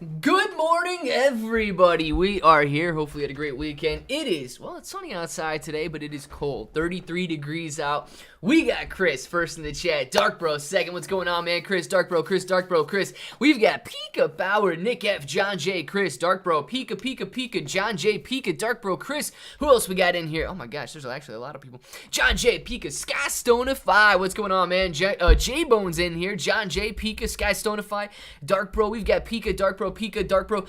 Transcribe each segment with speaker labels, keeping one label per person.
Speaker 1: Good morning, everybody. We are here. Hopefully you had a great weekend. It is, well, it's sunny outside today, but it is cold. 33 degrees out. We got Chris first in the chat. Dark Bro second. What's going on, man? Chris, Dark Bro, Chris, Dark Bro, Chris. We've got Pika Power, Nick F, John J, Chris, Dark Bro, Pika, John J, Pika, Dark Bro, Chris. Who else we got in here? Oh my gosh, there's actually a lot of people. John J, Pika, Sky Stonify. What's going on, man? J Bones in here. John J, Pika, Sky Stonify, Dark Bro. We've got Pika, Dark Bro, Pika, Dark Bro,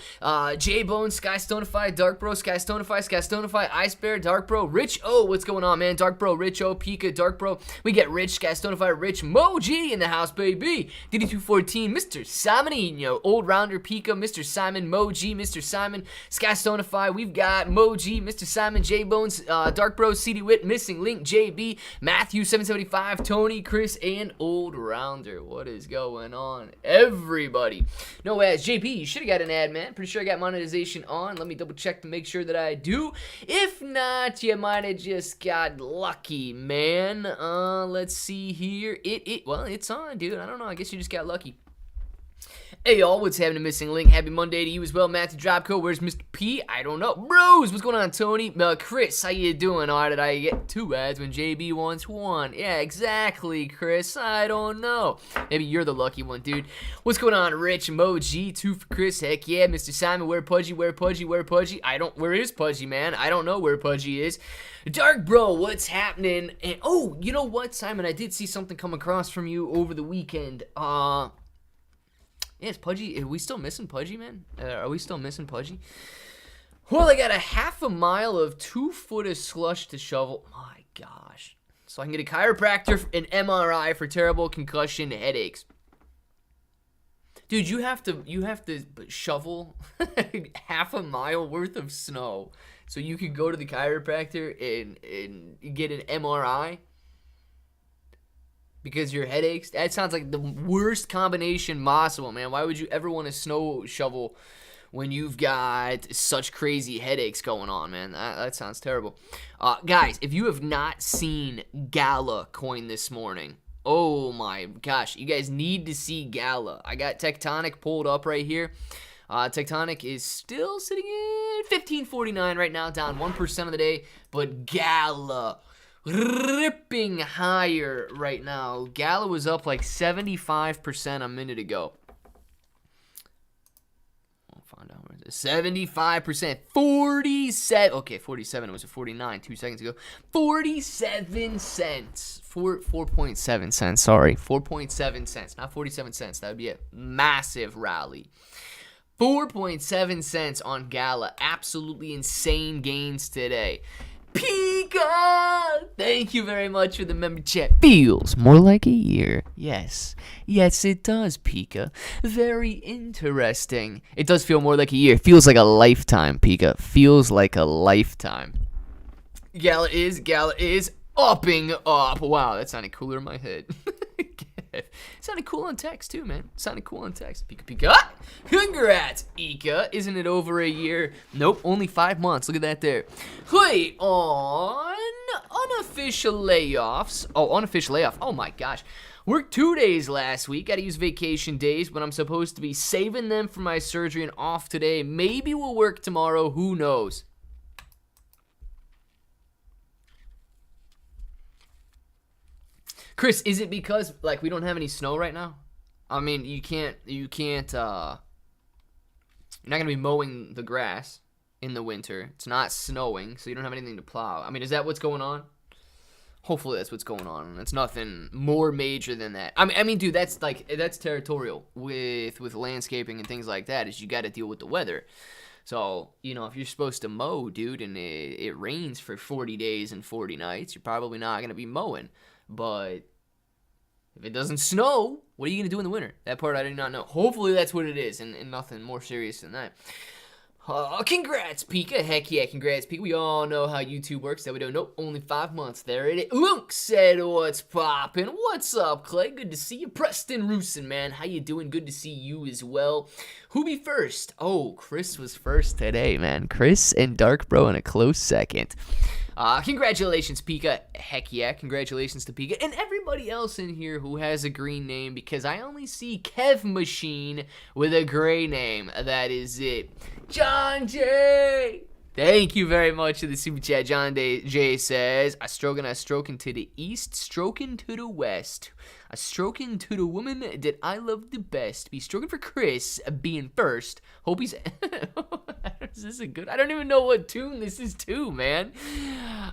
Speaker 1: J Bones, Sky Stonify, Dark Bro, Sky Stonify, Ice Bear, Dark Bro, Rich O. What's going on, man? Dark Bro, Rich O, Pika, Dark Bro. We get Rich, Sky Stonify, Rich Moji in the house, baby. DD214, Mr. Simonino, Old Rounder, Pika, Mr. Simon, Moji, Mr. Simon, Sky Stonify. We've got Moji, Mr. Simon, J Bones, Dark Bro, CD Wit, Missing Link, JB, Matthew 775, Tony, Chris, and Old Rounder. What is going on, everybody? No ads, JP, you should have got an ad, man. Pretty sure I got monetization on. Let me double check to make sure that I do. If not, you might have just got lucky, man. Let's see here. Well, it's on, dude. I don't know. I guess you just got lucky. Hey, y'all, what's happening? Missing Link. Happy Monday to you as well. Matthew Dropco. Where's Mr. P? I don't know. Bros, what's going on, Tony? Chris, how you doing? All right, did I get 2 ads when JB wants 1? Yeah, exactly, Chris. I don't know. Maybe you're the lucky one, dude. What's going on, Rich? Moji, 2 for Chris. Heck yeah, Mr. Simon. Where Pudgy? Where Pudgy? Where is Pudgy, man? I don't know where Pudgy is. Dark Bro, what's happening? And, oh, you know what, Simon? I did see something come across from you over the weekend. Yeah, it's Pudgy. Are we still missing Pudgy, man? Are we still missing Pudgy? Well, I got a half a mile of 2-foot of slush to shovel. My gosh. So I can get a chiropractor, an MRI for terrible concussion headaches. Dude, you have to shovel half a mile worth of snow so you can go to the chiropractor and get an MRI. Because your headaches, that sounds like the worst combination possible, man. Why would you ever want to snow shovel when you've got such crazy headaches going on, man? That sounds terrible. Guys, if you have not seen Gala coin this morning, oh my gosh, you guys need to see Gala. I got Tectonic pulled up right here. Tectonic is still sitting at 1549 right now, down 1% of the day, but Gala ripping higher right now. Gala was up like 75% a minute ago. I'll find out where it is. 75%. 47. Okay, 47. It was a 49 2 seconds ago. 47 cents. 4.7 cents. Sorry. 4.7 cents. Not 47 cents. That would be a massive rally. 4.7 cents on Gala. Absolutely insane gains today. Pika! Thank you very much for the member chat. Feels more like a year. Yes. Yes, it does, Pika. Very interesting. It does feel more like a year. Feels like a lifetime, Pika. Feels like a lifetime. Gala is upping up. Wow, that sounded cooler in my head. It sounded cool on text, too, man. It sounded cool on text. Pika, Pika. Congrats, Ika. Isn't it over a year? Nope, only 5 months. Look at that there. Hey, on unofficial layoffs. Oh, unofficial layoff. Oh, my gosh. Worked 2 days last week. Got to use vacation days, but I'm supposed to be saving them for my surgery and off today. Maybe we'll work tomorrow. Who knows? Chris, is it because, like, we don't have any snow right now? I mean, you're not going to be mowing the grass in the winter. It's not snowing, so you don't have anything to plow. I mean, is that what's going on? Hopefully that's what's going on. It's nothing more major than that. I mean, dude, that's territorial with landscaping and things like that, is you got to deal with the weather. So, you know, if you're supposed to mow, dude, and it rains for 40 days and 40 nights, you're probably not going to be mowing. But if it doesn't snow, what are you going to do in the winter? That part I do not know. Hopefully that's what it is, and nothing more serious than that. Congrats, Pika. Heck yeah, congrats, Pika. We all know how YouTube works. That we don't know. Only 5 months. There it is. LUNC said, what's poppin'? What's up, Clay? Good to see you. Preston Roosin, man. How you doing? Good to see you as well. Who be first? Oh, Chris was first today, man. Chris and Dark Bro in a close second. Congratulations, Pika. Heck yeah, congratulations to Pika. And everybody else in here who has a green name, because I only see Kev Machine with a gray name. That is it. John J. Thank you very much for the super chat. John J says, I stroking to the east, stroking to the west. A stroking to the woman that I love the best. Be stroking for Chris, being first. Hope he's... Is this a good... I don't even know what tune this is to, man.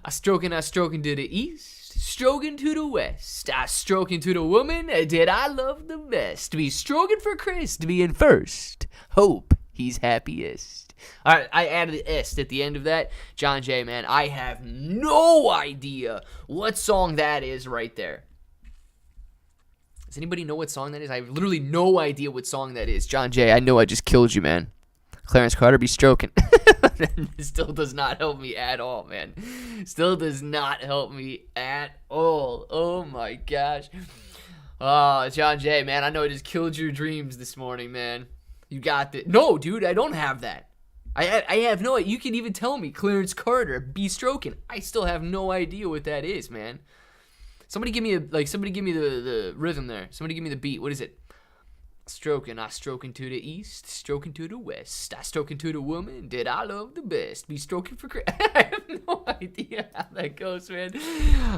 Speaker 1: I stroking to the east, stroking to the west. I stroking to the woman that I love the best. Be stroking for Chris, being first. Hope he's happiest. All right, I added the S at the end of that. John J, man, I have no idea what song that is right there. Does anybody know what song that is? I have literally no idea what song that is. John J, I know I just killed you, man. Clarence Carter, be stroking. Still does not help me at all, man. Still does not help me at all. Oh, my gosh. Oh, John J, man, I know I just killed your dreams this morning, man. You got this. No, dude, I don't have that. I have no idea. You can even tell me, Clarence Carter, be stroking. I still have no idea what that is, man. Somebody give me the rhythm there. Somebody give me the beat. What is it? Stroking, I stroking to the east, stroking to the west. I stroking to the woman that I love the best. Be stroking for Chris. I have no idea how that goes, man.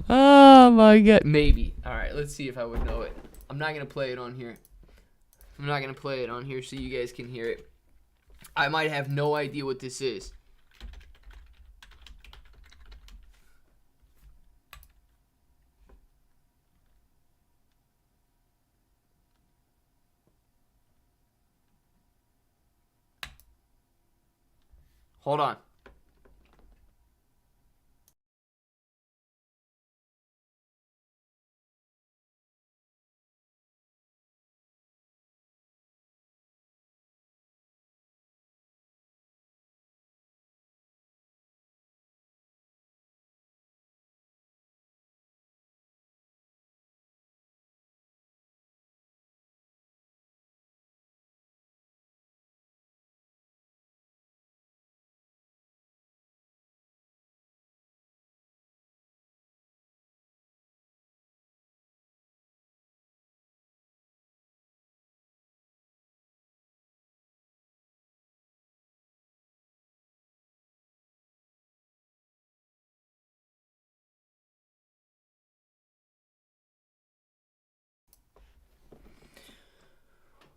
Speaker 1: Oh my god. Maybe. All right, let's see if I would know it. I'm not gonna play it on here. I'm not gonna play it on here so you guys can hear it. I might have no idea what this is. Hold on.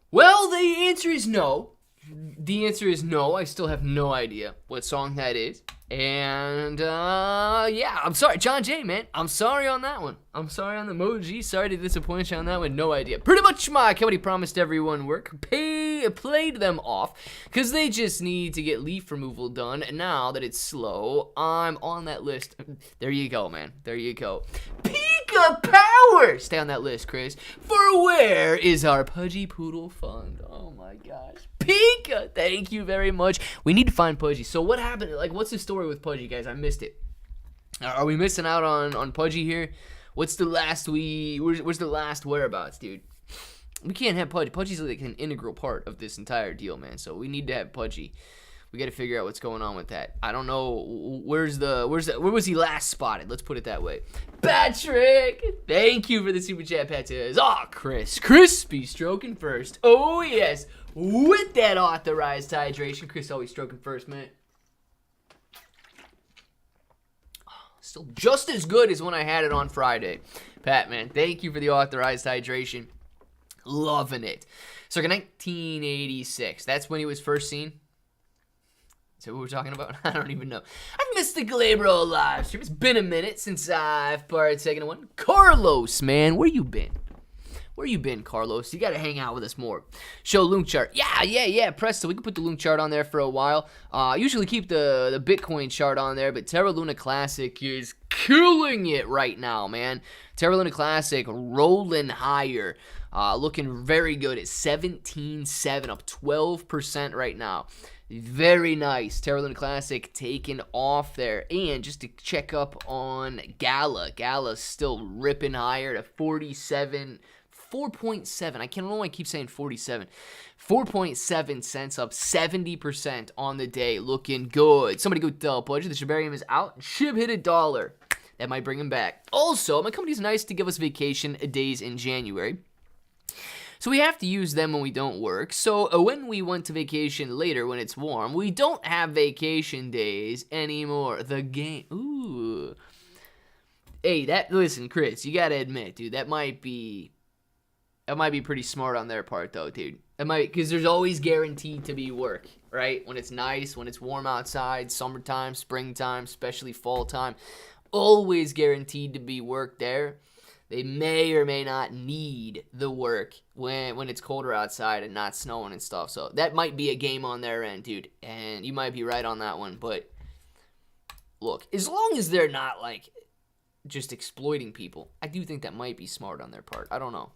Speaker 1: Well, the answer is no. The answer is no. I still have no idea what song that is. And, yeah, I'm sorry. John J, man, I'm sorry on that one. I'm sorry on the emoji. Sorry to disappoint you on that one. No idea. Pretty much my Cody promised everyone work. Played them off because they just need to get leaf removal done. And now that it's slow, I'm on that list. There you go, man. There you go. Pika Power! Stay on that list, Chris. For where is our Pudgy Poodle Fund? Oh, my gosh. Pika, thank you very much. We need to find Pudgy. So what happened? Like, what's the story with Pudgy, guys? I missed it. Are we missing out on Pudgy here? What's the last where's the last whereabouts, dude? We can't have Pudgy. Pudgy's like an integral part of this entire deal, man. So we need to have Pudgy. We got to figure out what's going on with that. I don't know where was he last spotted? Let's put it that way. Patrick, thank you for the super chat, Patrick. Oh, Chris be stroking first. Oh yes, with that authorized hydration. Chris always stroking first, man. Still just as good as when I had it on Friday. Pat, man, thank you for the authorized hydration. Loving it. Circa 1986. That's when he was first seen. Is that what we're talking about? I don't even know. I've missed the Glabro live stream. It's been a minute since I've partaken in one. Carlos, man, where you been? Where you been, Carlos? You got to hang out with us more. Show LUNC chart. Yeah. Presto, we can put the LUNC chart on there for a while. Usually keep the Bitcoin chart on there, but Terra Luna Classic is killing it right now, man. Terra Luna Classic rolling higher. Looking very good at 17.7, up 12% right now. Very nice. Terra Luna Classic taking off there. And just to check up on Gala. Gala's still ripping higher to 47.5 4.7. I can't know why I keep saying 47. 4.7 cents, up 70% on the day. Looking good. Somebody go tell Pudgy the Shiba Inu is out. Shib hit $1. That might bring him back. Also, my company's nice to give us vacation days in January. So we have to use them when we don't work. So when we went to vacation later when it's warm, we don't have vacation days anymore. The game. Ooh. Hey, listen, Chris, you gotta admit, dude, that might be pretty smart on their part, though, dude. Because there's always guaranteed to be work, right? When it's nice, when it's warm outside, summertime, springtime, especially fall time, always guaranteed to be work there. They may or may not need the work when it's colder outside and not snowing and stuff. So that might be a game on their end, dude. And you might be right on that one. But look, as long as they're not like just exploiting people, I do think that might be smart on their part. I don't know.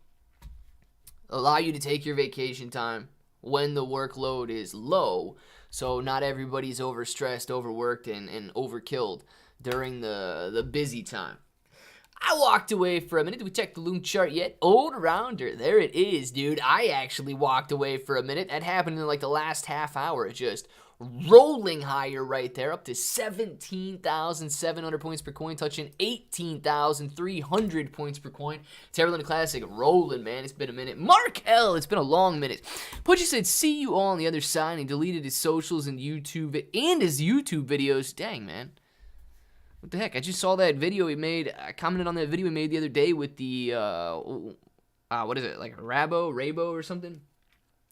Speaker 1: Allow you to take your vacation time when the workload is low, so not everybody's overstressed, overworked, and overkilled during the busy time. I walked away for a minute. Did we check the LUNC chart yet? Old rounder. There it is, dude. I actually walked away for a minute. That happened in like the last half hour. Just rolling higher right there, up to 17,700 points per coin, touching 18,300 points per coin. Terra Luna Classic rolling, man. It's been a minute. Mark L, it's been a long minute. Pudgy said, see you all on the other side. He deleted his socials and his YouTube videos. Dang, man. What the heck? I just saw that video he made. I commented on that video he made the other day with the, what is it, like a Rabo or something?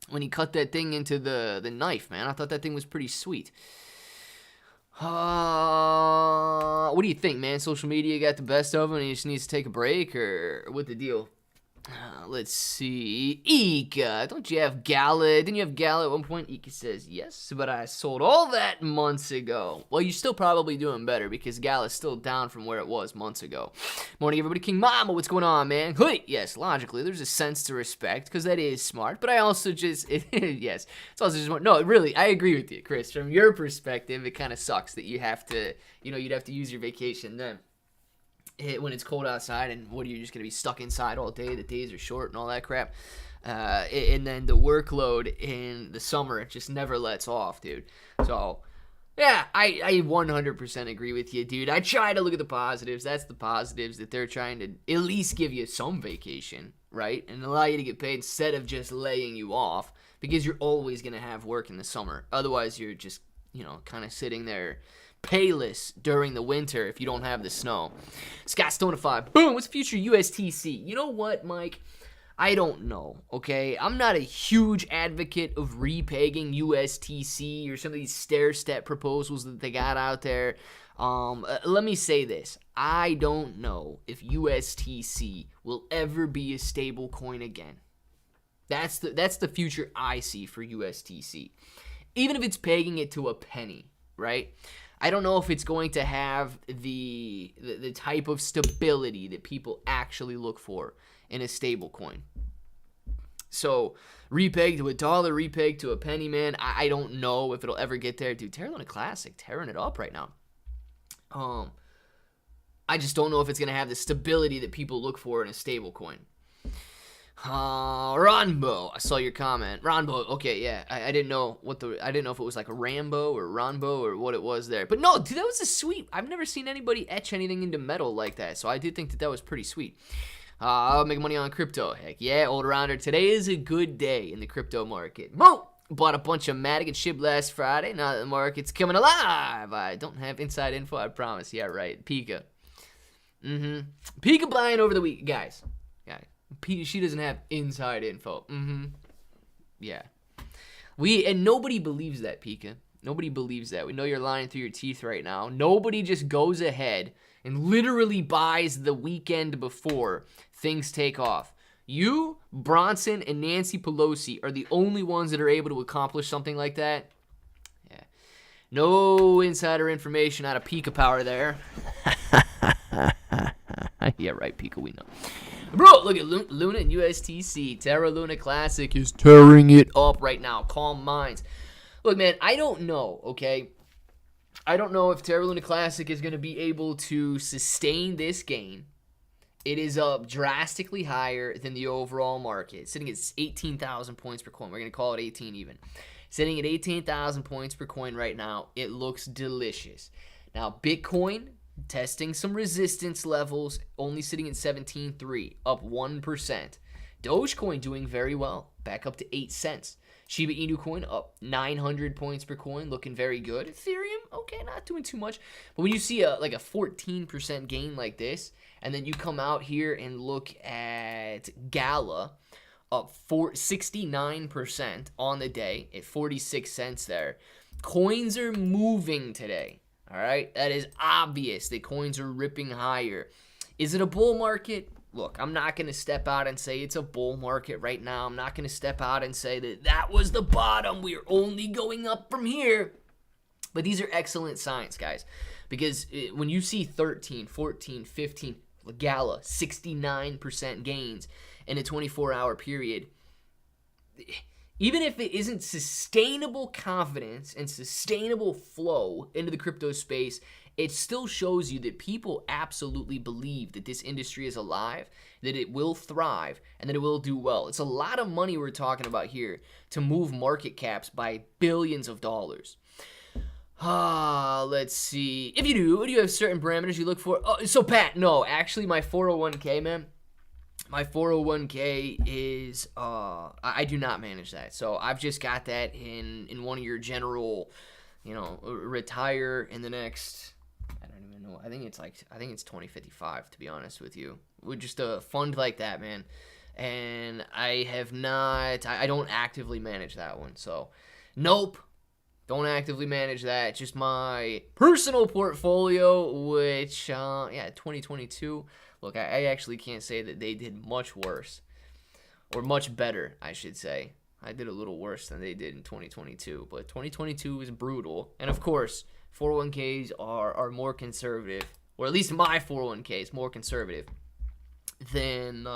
Speaker 1: When he cut that thing into the knife, man. I thought that thing was pretty sweet. What do you think, man? Social media got the best of him and he just needs to take a break, or what the deal? Let's see. Ika, don't you have Gala? Didn't you have Gala at one point? Ika says, yes, but I sold all that months ago. Well, you're still probably doing better because Gala's still down from where it was months ago. Morning, everybody. King Mama, what's going on, man? Hey, yes, logically, there's a sense to respect because that is smart, but I also just, yes, it's also just, no, really, I agree with you, Chris. From your perspective, it kind of sucks that you have to, you'd have to use your vacation then. When it's cold outside, and what are you just going to be stuck inside all day? The days are short and all that crap. And then the workload in the summer just never lets off, dude. So, yeah, I 100% agree with you, dude. I try to look at the positives. That's the positives, that they're trying to at least give you some vacation, right? And allow you to get paid instead of just laying you off, because you're always going to have work in the summer. Otherwise, you're just, kind of sitting there payless during the winter if you don't have the snow. Scott Stonify, boom, what's future USTC? You know what, Mike? I don't know, okay? I'm not a huge advocate of repegging USTC or some of these stair-step proposals that they got out there. Let me say this. I don't know if USTC will ever be a stable coin again. That's the future I see for USTC. Even if it's pegging it to a penny, right? I don't know if it's going to have the type of stability that people actually look for in a stable coin. So, repeg to $1, repeg to a penny, man. I don't know if it'll ever get there. Dude, Terra Luna Classic tearing it up right now. I just don't know if it's going to have the stability that people look for in a stable coin. Ronbo, I saw your comment. Ronbo, okay, yeah, I didn't know if it was like a Rambo or Ronbo or what it was there. But no, dude, that was a sweet. I've never seen anybody etch anything into metal like that, so I did think that was pretty sweet. I'll make money on crypto. Heck yeah, old rounder. Today is a good day in the crypto market. Boom! Bought a bunch of Matic and Shib last Friday. Now that the market's coming alive. I don't have inside info, I promise. Yeah, right. Pika. Pika buying over the week, guys. She doesn't have inside info. Yeah. And nobody believes that, Pika. Nobody believes that. We know you're lying through your teeth right now. Nobody just goes ahead and literally buys the weekend before things take off. You, Bronson, and Nancy Pelosi are the only ones that are able to accomplish something like that. Yeah. No insider information out of Pika Power there. Yeah, right, Pika, we know. Bro, look at Luna and USTC. Terra Luna Classic is tearing it up right now. Calm minds. Look, man, I don't know, okay? I don't know if Terra Luna Classic is going to be able to sustain this gain It is up drastically higher than the overall market, sitting at 18,000 points per coin. We're going to call it 18 even. Sitting at 18,000 points per coin right now. It looks delicious. Now, Bitcoin testing some resistance levels, only sitting at 17.3, up 1%. Dogecoin doing very well, back up to 8 cents. Shiba Inu coin up 900 points per coin, looking very good. Ethereum, okay, not doing too much. But when you see a 14% gain like this, and then you come out here and look at Gala, up 69% on the day at 46 cents there. Coins are moving today, all right? That is obvious that coins are ripping higher. Is it a bull market? Look, I'm not going to step out and say it's a bull market right now. I'm not going to step out and say that was the bottom. We're only going up from here. But these are excellent signs, guys. Because when you see 13, 14, 15, Gala, 69% gains in a 24-hour period, even if it isn't sustainable confidence and sustainable flow into the crypto space, it still shows you that people absolutely believe that this industry is alive, that it will thrive, and that it will do well. It's a lot of money we're talking about here to move market caps by billions of dollars. Let's see. If you do you have certain parameters you look for? Oh, so Pat, no, actually my 401k, man. My 401k is, I do not manage that. So I've just got that in one of your general, retire in the next, I don't even know. I think it's 2055, to be honest with you. With just a fund like that, man. And I don't actively manage that one. So, nope. Don't actively manage that. Just my personal portfolio, which, 2022. Look, I actually can't say that they did much worse. Or much better, I should say. I did a little worse than they did in 2022. But 2022 was brutal. And, of course, 401ks are more conservative. Or at least my 401k is more conservative than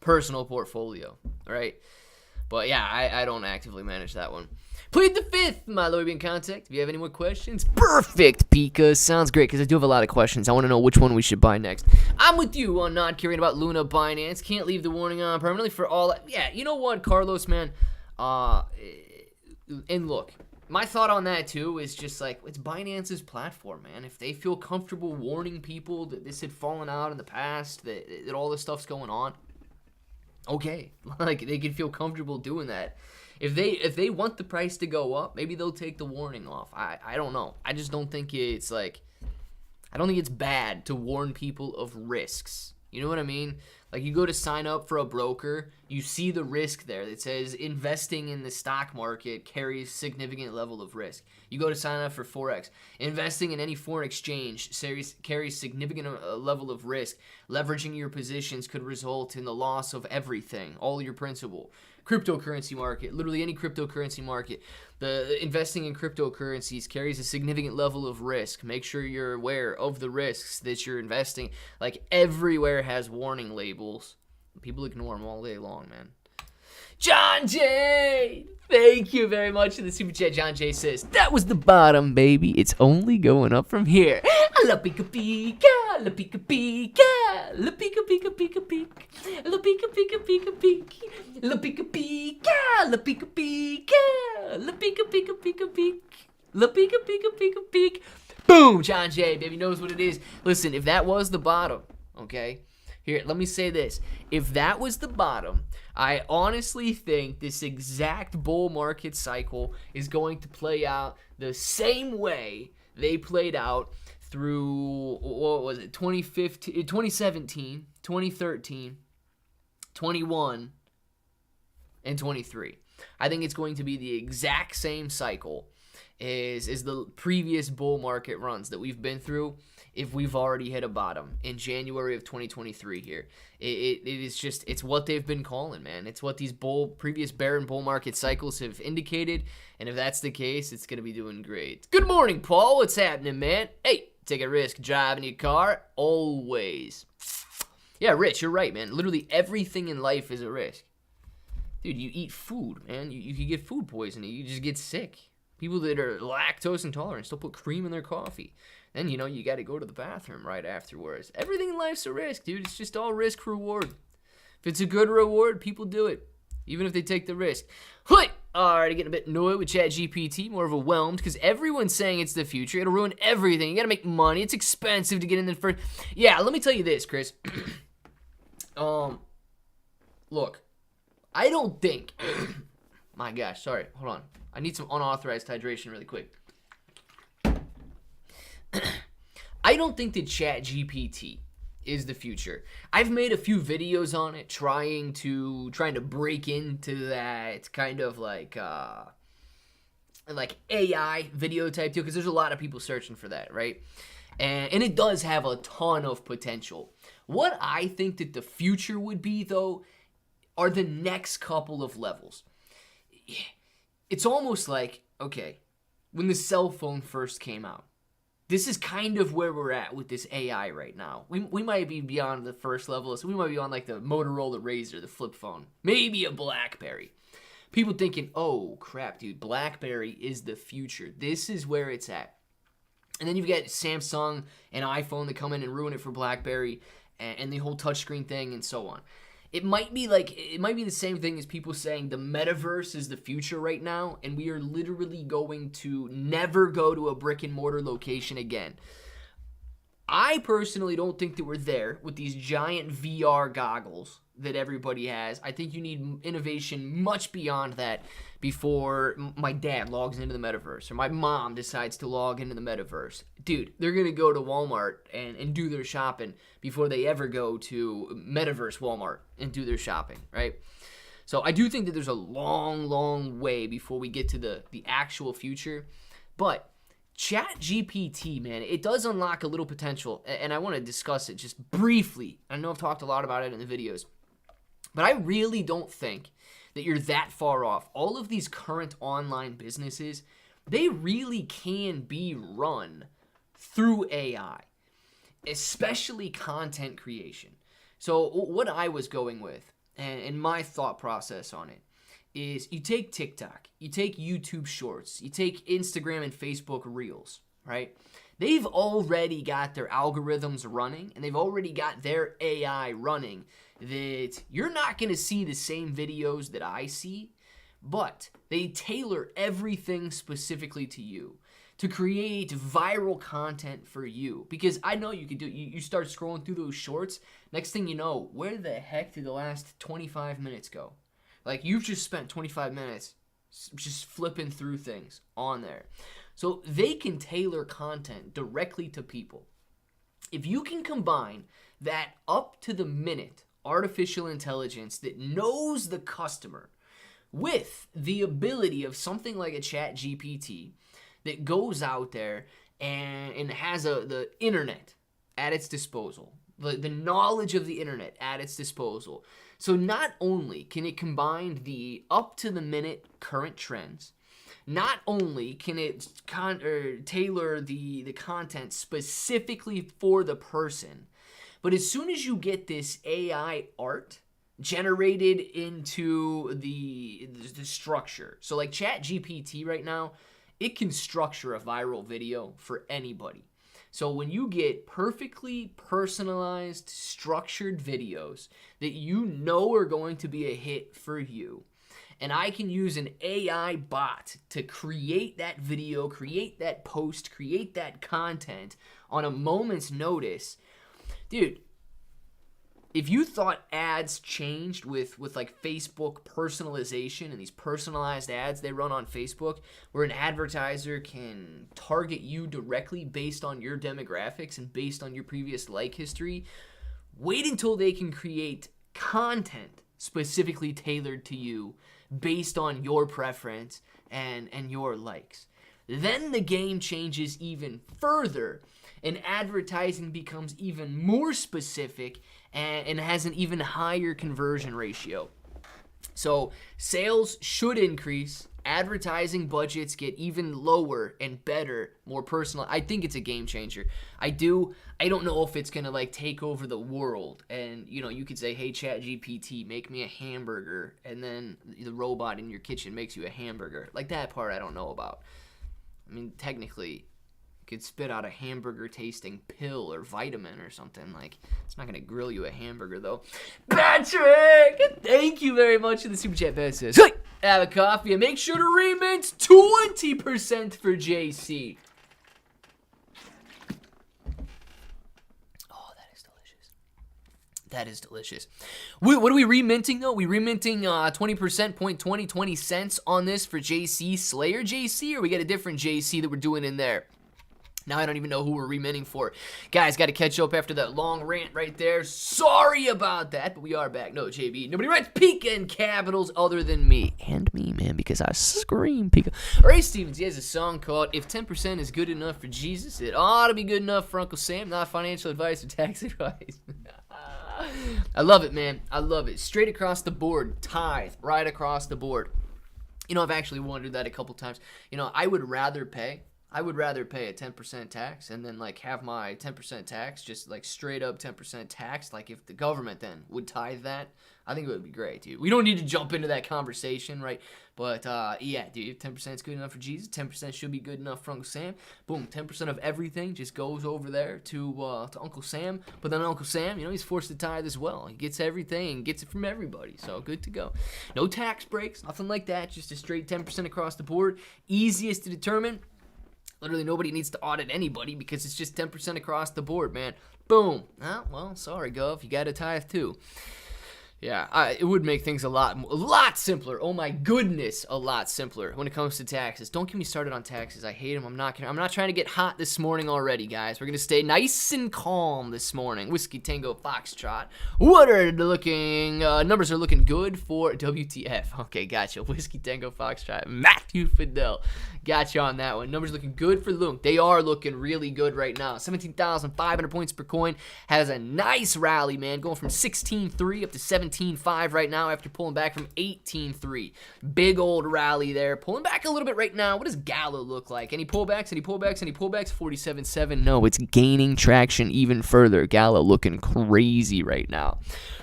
Speaker 1: personal portfolio. Right? But, yeah, I don't actively manage that one. Plead the fifth, my Lord, be in contact. If you have any more questions, perfect, Pika. Sounds great, because I do have a lot of questions. I want to know which one we should buy next. I'm with you on not caring about Luna Binance. Can't leave the warning on permanently for all that. Yeah, you know what, Carlos, man? And look, my thought on that, too, is just like, it's Binance's platform, man. If they feel comfortable warning people that this had fallen out in the past, that all this stuff's going on, okay. Like, they can feel comfortable doing that. If they want the price to go up, maybe they'll take the warning off. I don't know. I just don't think it's bad to warn people of risks. You know what I mean? Like, you go to sign up for a broker, you see the risk there that says investing in the stock market carries significant level of risk. You go to sign up for Forex. Investing in any foreign exchange carries significant level of risk. Leveraging your positions could result in the loss of everything, all your principal. Cryptocurrency market, literally any cryptocurrency market. The investing in cryptocurrencies carries a significant level of risk. Make sure you're aware of the risks that you're investing. Like, everywhere has warning labels. People ignore them all day long, man. John J! Thank you very much for the super chat. John J says, that was the bottom, baby. It's only going up from here. La pika pika, la pika pika, la pika pika pika pika, la pika pika pika pika, la pika pika, la pika pika, la pika pika pika pika, la pika pika pika pika. Boom! John J, baby, knows what it is. Listen, if that was the bottom, okay? Here, let me say this. If that was the bottom, I honestly think this exact bull market cycle is going to play out the same way they played out through, what was it, 2015, 2017, 2013, 21, and 23. I think it's going to be the exact same cycle as the previous bull market runs that we've been through. If we've already hit a bottom in January of 2023 here. It is just, it's what they've been calling, man. It's what these previous bear and bull market cycles have indicated, and if that's the case, it's going to be doing great. Good morning, Paul. What's happening, man? Hey, take a risk driving your car, always. Yeah, Rich, you're right, man. Literally everything in life is a risk. Dude, you eat food, man. You can get food poisoning. You just get sick. People that are lactose intolerant still put cream in their coffee. Then, you got to go to the bathroom right afterwards. Everything in life's a risk, dude. It's just all risk reward. If it's a good reward, people do it, even if they take the risk. Alright, getting a bit annoyed with ChatGPT, more overwhelmed, because everyone's saying it's the future. It'll ruin everything. You got to make money. It's expensive to get in the first. Yeah, let me tell you this, Chris. Look, I don't think. My gosh, sorry. Hold on. I need some unauthorized hydration really quick. I don't think that ChatGPT is the future. I've made a few videos on it trying to break into that kind of like AI video type deal, because there's a lot of people searching for that, right? And it does have a ton of potential. What I think that the future would be, though, are the next couple of levels. It's almost like, okay, when the cell phone first came out, this is kind of where we're at with this AI right now. We might be beyond the first level, so we might be on like the Motorola Razr, the flip phone, maybe a BlackBerry. People thinking, oh crap, dude, BlackBerry is the future. This is where it's at. And then you've got Samsung and iPhone that come in and ruin it for BlackBerry and the whole touchscreen thing and so on. It might be the same thing as people saying the metaverse is the future right now, and we are literally going to never go to a brick and mortar location again. I personally don't think that we're there with these giant VR goggles that everybody has. I think you need innovation much beyond that before my dad logs into the metaverse or my mom decides to log into the metaverse. Dude, they're going to go to Walmart and do their shopping before they ever go to metaverse Walmart and do their shopping, right? So I do think that there's a long, long way before we get to the actual future. But ChatGPT, man, it does unlock a little potential, and I want to discuss it just briefly. I know I've talked a lot about it in the videos, but I really don't think that you're that far off. All of these current online businesses, they really can be run through AI, especially content creation. So what I was going with, and my thought process on it, is you take TikTok, you take YouTube Shorts, you take Instagram and Facebook Reels, right? They've already got their algorithms running, and they've already got their AI running, that you're not going to see the same videos that I see, but they tailor everything specifically to you to create viral content for you. Because I know you can do it. You start scrolling through those shorts, next thing you know, where the heck did the last 25 minutes go? Like, you've just spent 25 minutes just flipping through things on there. So they can tailor content directly to people. If you can combine that up-to-the-minute artificial intelligence that knows the customer with the ability of something like a ChatGPT that goes out there and has the internet at its disposal, the knowledge of the internet at its disposal. So not only can it combine the up-to-the-minute current trends, not only can it tailor the content specifically for the person, but as soon as you get this AI art generated into the structure, so like ChatGPT right now, it can structure a viral video for anybody. So when you get perfectly personalized, structured videos that you know are going to be a hit for you, and I can use an AI bot to create that video, create that post, create that content on a moment's notice, dude, if you thought ads changed with like Facebook personalization and these personalized ads they run on Facebook where an advertiser can target you directly based on your demographics and based on your previous like history, wait until they can create content specifically tailored to you based on your preference and your likes. Then the game changes even further and advertising becomes even more specific and has an even higher conversion ratio. So sales should increase, advertising budgets get even lower and better, more personal. I think it's a game changer. I don't know if it's gonna like take over the world and you could say, hey ChatGPT, make me a hamburger, and then the robot in your kitchen makes you a hamburger. Like that part I don't know about. I mean, technically, you could spit out a hamburger tasting pill or vitamin or something. Like, it's not going to grill you a hamburger, though. Patrick, thank you very much for the super chat. That says, hey, have a coffee and make sure to remint 20% for JC. Oh, that is delicious. That is delicious. What are we reminting, though? We reminting 20%, 0.20, 20 cents on this for JC, Slayer JC, or we got a different JC that we're doing in there? Now I don't even know who we're reminting for. Guys, got to catch up after that long rant right there. Sorry about that, but we are back. No, JB. Nobody writes Pika in capitals other than me. And me, man, because I scream Pika. Ray Stevens, he has a song called If 10% is Good Enough for Jesus, It Ought to Be Good Enough for Uncle Sam. Not financial advice or tax advice. I love it, man. I love it. Straight across the board. Tithe. Right across the board. You know, I've actually wondered that a couple times. You know, I would rather pay a 10% tax and then like have my 10% tax just like straight up 10% tax. Like if the government then would tithe that, I think it would be great, dude. We don't need to jump into that conversation, right? But yeah, dude, 10% is good enough for Jesus. 10% should be good enough for Uncle Sam. Boom, 10% of everything just goes over there to Uncle Sam. But then Uncle Sam, you know, he's forced to tithe as well. He gets everything and gets it from everybody. So good to go. No tax breaks, nothing like that. Just a straight 10% across the board. Easiest to determine. Literally nobody needs to audit anybody because it's just 10% across the board, man. Boom. Oh, well, sorry, Gov. You got to tithe too. Yeah, it would make things a lot simpler. Oh my goodness, a lot simpler when it comes to taxes. Don't get me started on taxes. I hate them. I'm not trying to get hot this morning already, guys. We're gonna stay nice and calm this morning. Whiskey Tango Foxtrot. What are the numbers are looking good for WTF? Okay, gotcha. Whiskey Tango Foxtrot. Matthew Fidel. Gotcha on that one. Numbers looking good for LUNC. They are looking really good right now. 17,500 points per coin. Has a nice rally, man. Going from 16.3 up to 17.5 right now after pulling back from 18.3. Big old rally there. Pulling back a little bit right now. What does Gala look like? Any pullbacks? Any pullbacks? Any pullbacks? 47.7. No, it's gaining traction even further. Gala looking crazy right now.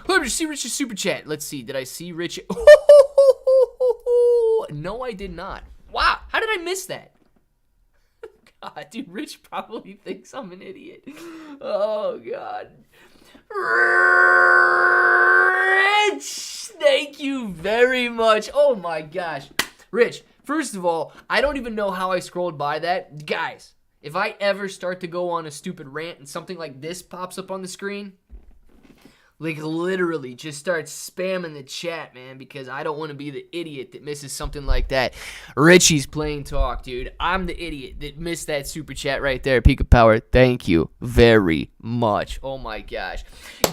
Speaker 1: Let me see Rich's super chat. Let's see. Did I see Rich? No, I did not. Wow, how did I miss that? God, dude, Rich probably thinks I'm an idiot. Oh, God. Rich, thank you very much. Oh, my gosh. Rich, first of all, I don't even know how I scrolled by that. Guys, if I ever start to go on a stupid rant and something like this pops up on the screen, like literally just start spamming the chat, man, because I don't want to be the idiot that misses something like that. Richie's playing talk, dude. I'm the idiot that missed that super chat right there. Pika Power, thank you very much. Oh my gosh.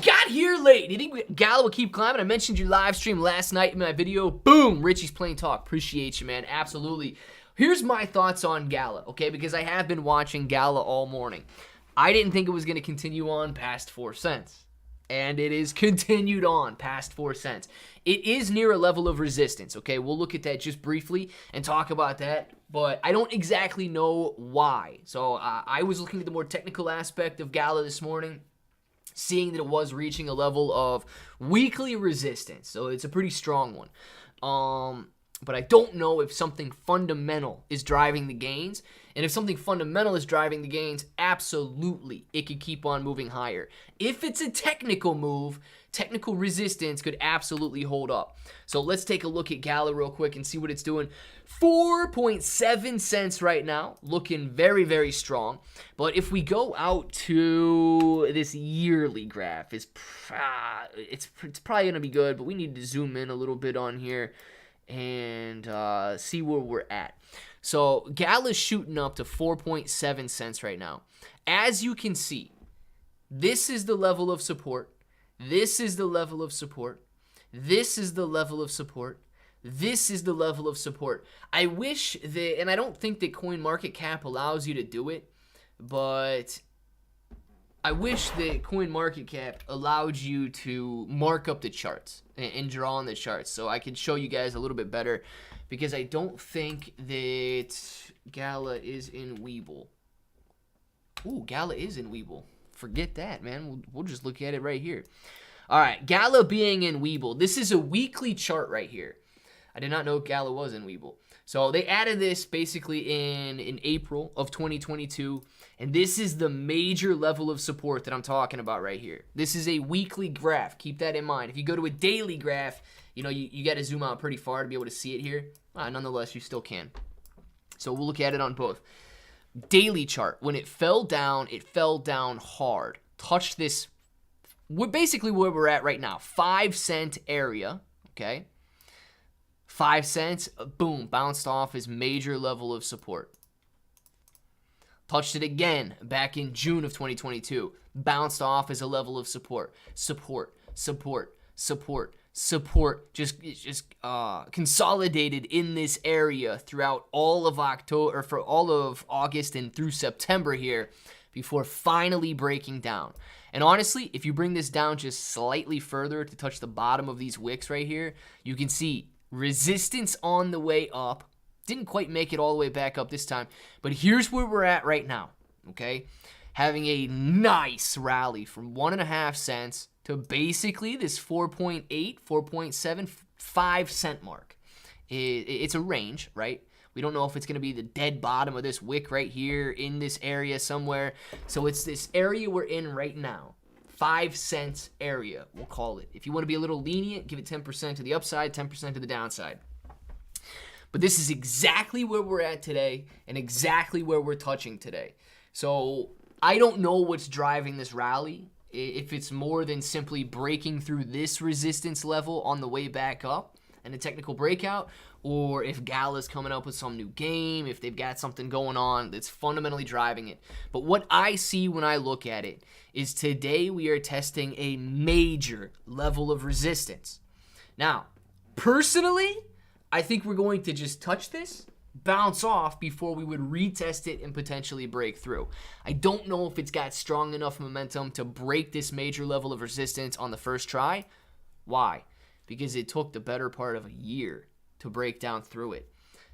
Speaker 1: Got here late. Do you think Gala will keep climbing? I mentioned your live stream last night in my video. Boom, Richie's playing talk. Appreciate you, man. Absolutely. Here's my thoughts on Gala, okay, because I have been watching Gala all morning. I didn't think it was going to continue on past 4 cents. And it is continued on past 4 cents. It is near a level of resistance, okay? We'll look at that just briefly and talk about that, but I don't exactly know why. So I was looking at the more technical aspect of Gala this morning, seeing that it was reaching a level of weekly resistance. So it's a pretty strong one. But I don't know if something fundamental is driving the gains. And if something fundamental is driving the gains, absolutely, it could keep on moving higher. If it's a technical move, technical resistance could absolutely hold up. So let's take a look at Gala real quick and see what it's doing. 4.7 cents right now, looking very, very strong. But if we go out to this yearly graph, it's probably going to be good, but we need to zoom in a little bit on here and see where we're at. So Gala's shooting up to 4.7 cents right now. As you can see, this is the level of support. This is the level of support. This is the level of support. This is the level of support. I wish that, and I don't think that CoinMarketCap allows you to do it, but I wish that CoinMarketCap allowed you to mark up the charts and draw on the charts so I could show you guys a little bit better, because I don't think that Gala is in Webull. Ooh, Gala is in Webull. Forget that, man. We'll just look at it right here. All right, Gala being in Webull. This is a weekly chart right here. I did not know Gala was in Webull. So they added this basically in April of 2022, and this is the major level of support that I'm talking about right here. This is a weekly graph. Keep that in mind. If you go to a daily graph, you know, you got to zoom out pretty far to be able to see it here. Nonetheless, you still can. So we'll look at it on both. Daily chart, when it fell down hard. Touched this, we're basically where we're at right now, 5-cent area, okay? 5 cents, boom, bounced off his major level of support. Touched it again back in June of 2022. Bounced off as a level of support. Support. Just consolidated in this area throughout all of October, or for all of August and through September here, before finally breaking down. And honestly, if you bring this down just slightly further to touch the bottom of these wicks right here, you can see resistance on the way up. Didn't quite make it all the way back up this time, but here's where we're at right now, okay? Having a nice rally from 1.5 cents to basically this 4.8, 4.7, 5 cent mark. It's a range, right? We don't know if it's going to be the dead bottom of this wick right here in this area somewhere. So it's this area we're in right now. 5 cents area, we'll call it. If you want to be a little lenient, give it 10% to the upside, 10% to the downside. But this is exactly where we're at today and exactly where we're touching today. So I don't know what's driving this rally. If it's more than simply breaking through this resistance level on the way back up and a technical breakout, or if Gala's coming up with some new game, if they've got something going on that's fundamentally driving it. But what I see when I look at it is today we are testing a major level of resistance. Now, personally, I think we're going to just touch this, bounce off before we would retest it and potentially break through. I don't know if it's got strong enough momentum to break this major level of resistance on the first try. Why? Because it took the better part of a year to break down through it.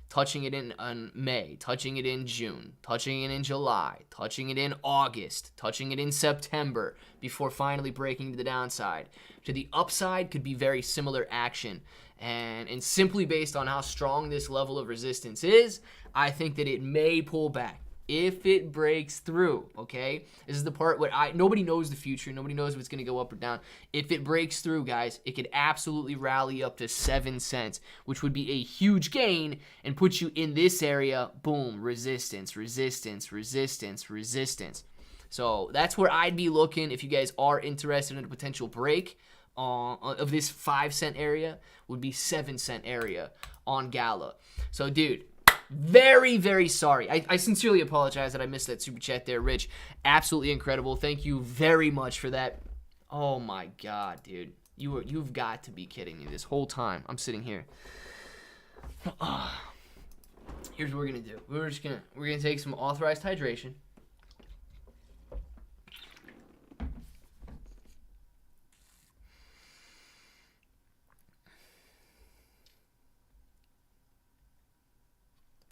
Speaker 1: Touching it in May, touching it in June, touching it in July, touching it in August, touching it in September, before finally breaking to the downside. To the upside could be very similar action. And simply based on how strong this level of resistance is, I think that it may pull back if it breaks through, okay? This is the part where nobody knows the future. Nobody knows if it's going to go up or down. If it breaks through, guys, it could absolutely rally up to 7 cents, which would be a huge gain and put you in this area. Boom, resistance. So that's where I'd be looking if you guys are interested in a potential break of this 5 cent area. Would be 7 cent area on Gala. So, dude, very, very sorry. I sincerely apologize that I missed that super chat there, Rich. Absolutely incredible. Thank you very much for that. Oh my God, dude. You've got to be kidding me. This whole time I'm sitting here. Here's what we're gonna do. We're gonna take some authorized hydration.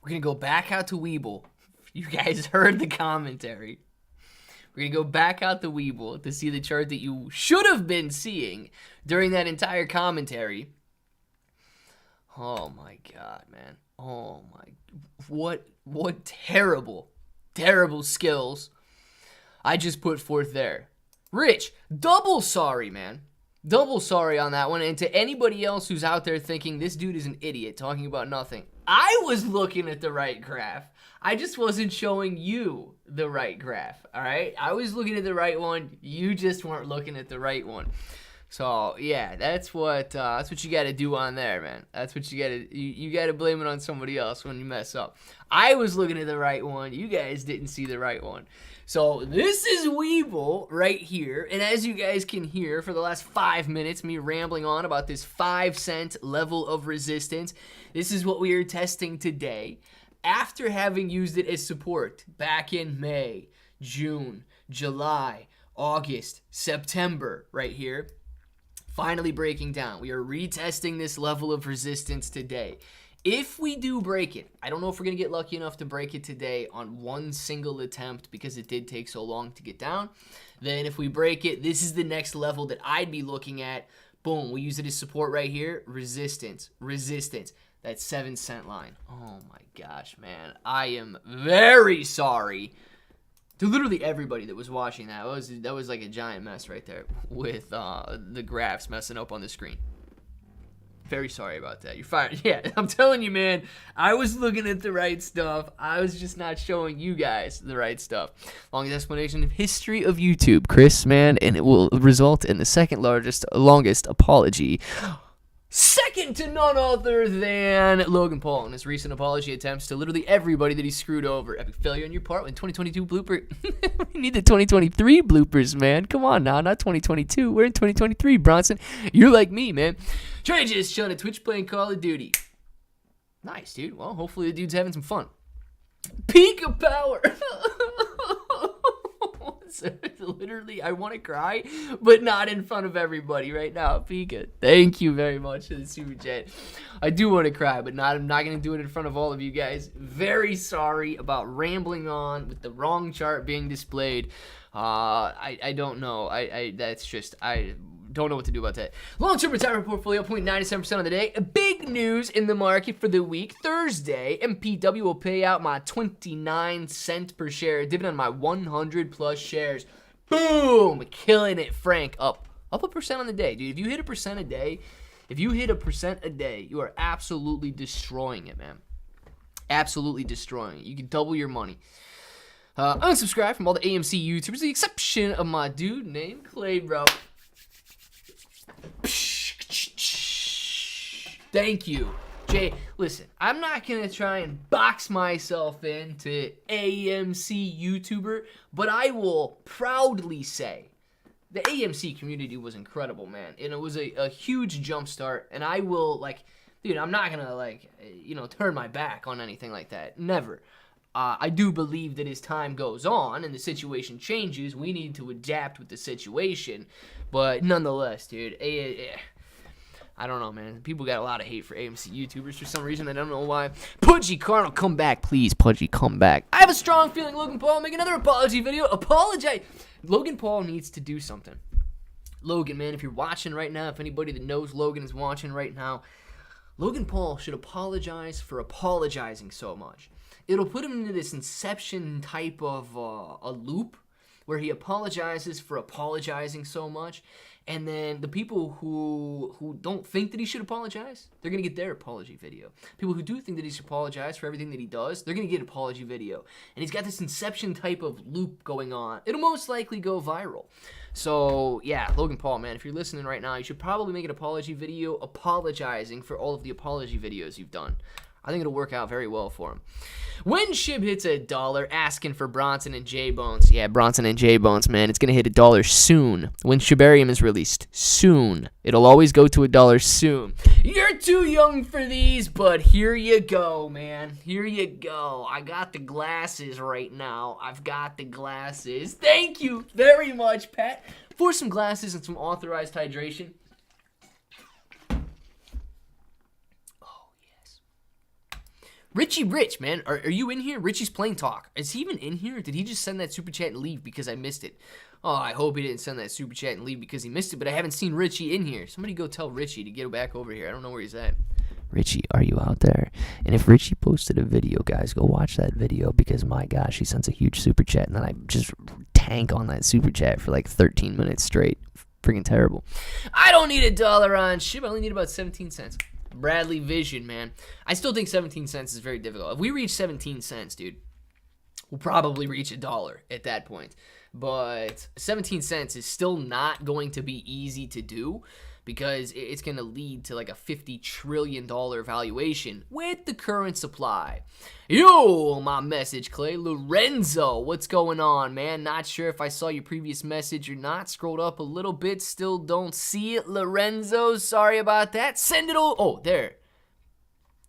Speaker 1: We're going to go back out to Webull. You guys heard the commentary. We're going to go back out to Webull to see the chart that you should have been seeing during that entire commentary. Oh my God, man. Oh my. What terrible skills I just put forth there. Rich, double sorry, man. Double sorry on that one. And to anybody else who's out there thinking this dude is an idiot talking about nothing, I was looking at the right graph. I just wasn't showing you the right graph, all right? I was looking at the right one. You just weren't looking at the right one. So, yeah, that's what you got to do on there, man. That's what you got to blame it on somebody else when you mess up. I was looking at the right one. You guys didn't see the right one. So this is Webull right here, and as you guys can hear for the last 5 minutes, me rambling on about this 5 cent level of resistance, this is what we are testing today. After having used it as support back in May, June, July, August, September, right here, finally breaking down. We are retesting this level of resistance today. If we do break it, I don't know if we're going to get lucky enough to break it today on one single attempt because it did take so long to get down. Then if we break it, this is the next level that I'd be looking at. Boom, we use it as support right here. Resistance, resistance. That 7-cent line. Oh my gosh, man. I am very sorry to literally everybody that was watching that. That was like a giant mess right there with the graphs messing up on the screen. Very sorry about that. You're fired. Yeah, I'm telling you, man. I was looking at the right stuff. I was just not showing you guys the right stuff. Longest explanation of history of YouTube, Chris, man, and it will result in the second longest apology. Second to none other than Logan Paul and his recent apology attempts to literally everybody that he screwed over. Epic failure on your part with 2022 blooper. We need the 2023 bloopers, man. Come on now, not 2022. We're in 2023, Bronson. You're like me, man. Trey just chilling at Twitch playing Call of Duty. Nice, dude. Well, hopefully the dude's having some fun. Peak of power. Literally, I want to cry, but not in front of everybody right now. Pika, thank you very much for the super chat. I do want to cry, but I'm not going to do it in front of all of you guys. Very sorry about rambling on with the wrong chart being displayed. I don't know. I don't know what to do about that. Long-term retirement portfolio, 0.97% of the day. Big news in the market for the week. Thursday, MPW will pay out my 29-cent per share dividend on my 100-plus shares. Boom! Killing it, Frank. Up 1% on the day, dude. If you hit 1% a day, you are absolutely destroying it, man. Absolutely destroying it. You can double your money. Unsubscribe from all the AMC YouTubers, with the exception of my dude named Clay, bro. Thank you, Jay. Listen, I'm not going to try and box myself into AMC YouTuber, but I will proudly say the AMC community was incredible, man. And it was a huge jumpstart, and I will, dude, I'm not going to, turn my back on anything like that. Never. I do believe that as time goes on and the situation changes, we need to adapt with the situation. But nonetheless, dude, I don't know, man. People got a lot of hate for AMC YouTubers for some reason. I don't know why. Pudgy Carnal, come back, please. Pudgy, come back. I have a strong feeling Logan Paul will make another apology video. Apologize. Logan Paul needs to do something. Logan, man, if you're watching right now, if anybody that knows Logan is watching right now, Logan Paul should apologize for apologizing so much. It'll put him into this Inception type of a loop where he apologizes for apologizing so much, and then the people who don't think that he should apologize, they're going to get their apology video. People who do think that he should apologize for everything that he does, they're going to get an apology video. And he's got this Inception type of loop going on. It'll most likely go viral. So, yeah, Logan Paul, man, if you're listening right now, you should probably make an apology video apologizing for all of the apology videos you've done. I think it'll work out very well for him. When Shib hits $1, asking for Bronson and J-Bones. Yeah, Bronson and J-Bones, man. It's going to hit $1 soon. When Shibarium is released. Soon. It'll always go to $1 soon. You're too young for these, but here you go, man. Here you go. I got the glasses right now. I've got the glasses. Thank you very much, Pat, for some glasses and some authorized hydration. Richie Rich, man, are you in here? Richie's playing talk. Is he even in here? Or did he just send that super chat and leave because I missed it? Oh, I hope he didn't send that super chat and leave because he missed it, but I haven't seen Richie in here. Somebody go tell Richie to get back over here. I don't know where he's at. Richie, are you out there? And if Richie posted a video, guys, go watch that video because, my gosh, he sends a huge super chat, and then I just tank on that super chat for like 13 minutes straight. Freaking terrible. I don't need $1 on Shib. I only need about 17 cents. Bradley Vision, man. I still think 17 cents is very difficult. If we reach 17 cents, dude, we'll probably reach $1 at that point. But 17 cents is still not going to be easy to do because it's going to lead to like a $50 trillion valuation with the current supply. Yo, my message, Clay. Lorenzo, what's going on, man? Not sure if I saw your previous message or not. Scrolled up a little bit. Still don't see it. Lorenzo, sorry about that. Send it over. Oh, there.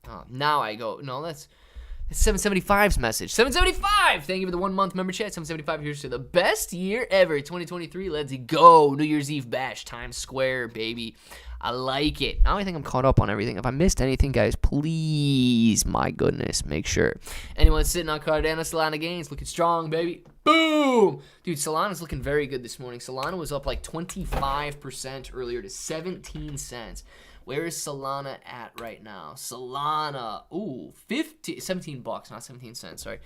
Speaker 1: Oh, now I go. No, that's 775's message. 775! Thank you for the 1 month member chat. 775, here's to the best year ever. 2023, let's go. New Year's Eve bash, Times Square, baby. I like it. Now I think I'm caught up on everything. If I missed anything, guys, please, my goodness, make sure. Anyone sitting on Cardano, Solana gains, looking strong, baby. Boom! Dude, Solana's looking very good this morning. Solana was up like 25% earlier to 17 cents. Where is Solana at right now? Solana, ooh, 17 bucks, not 17 cents, sorry.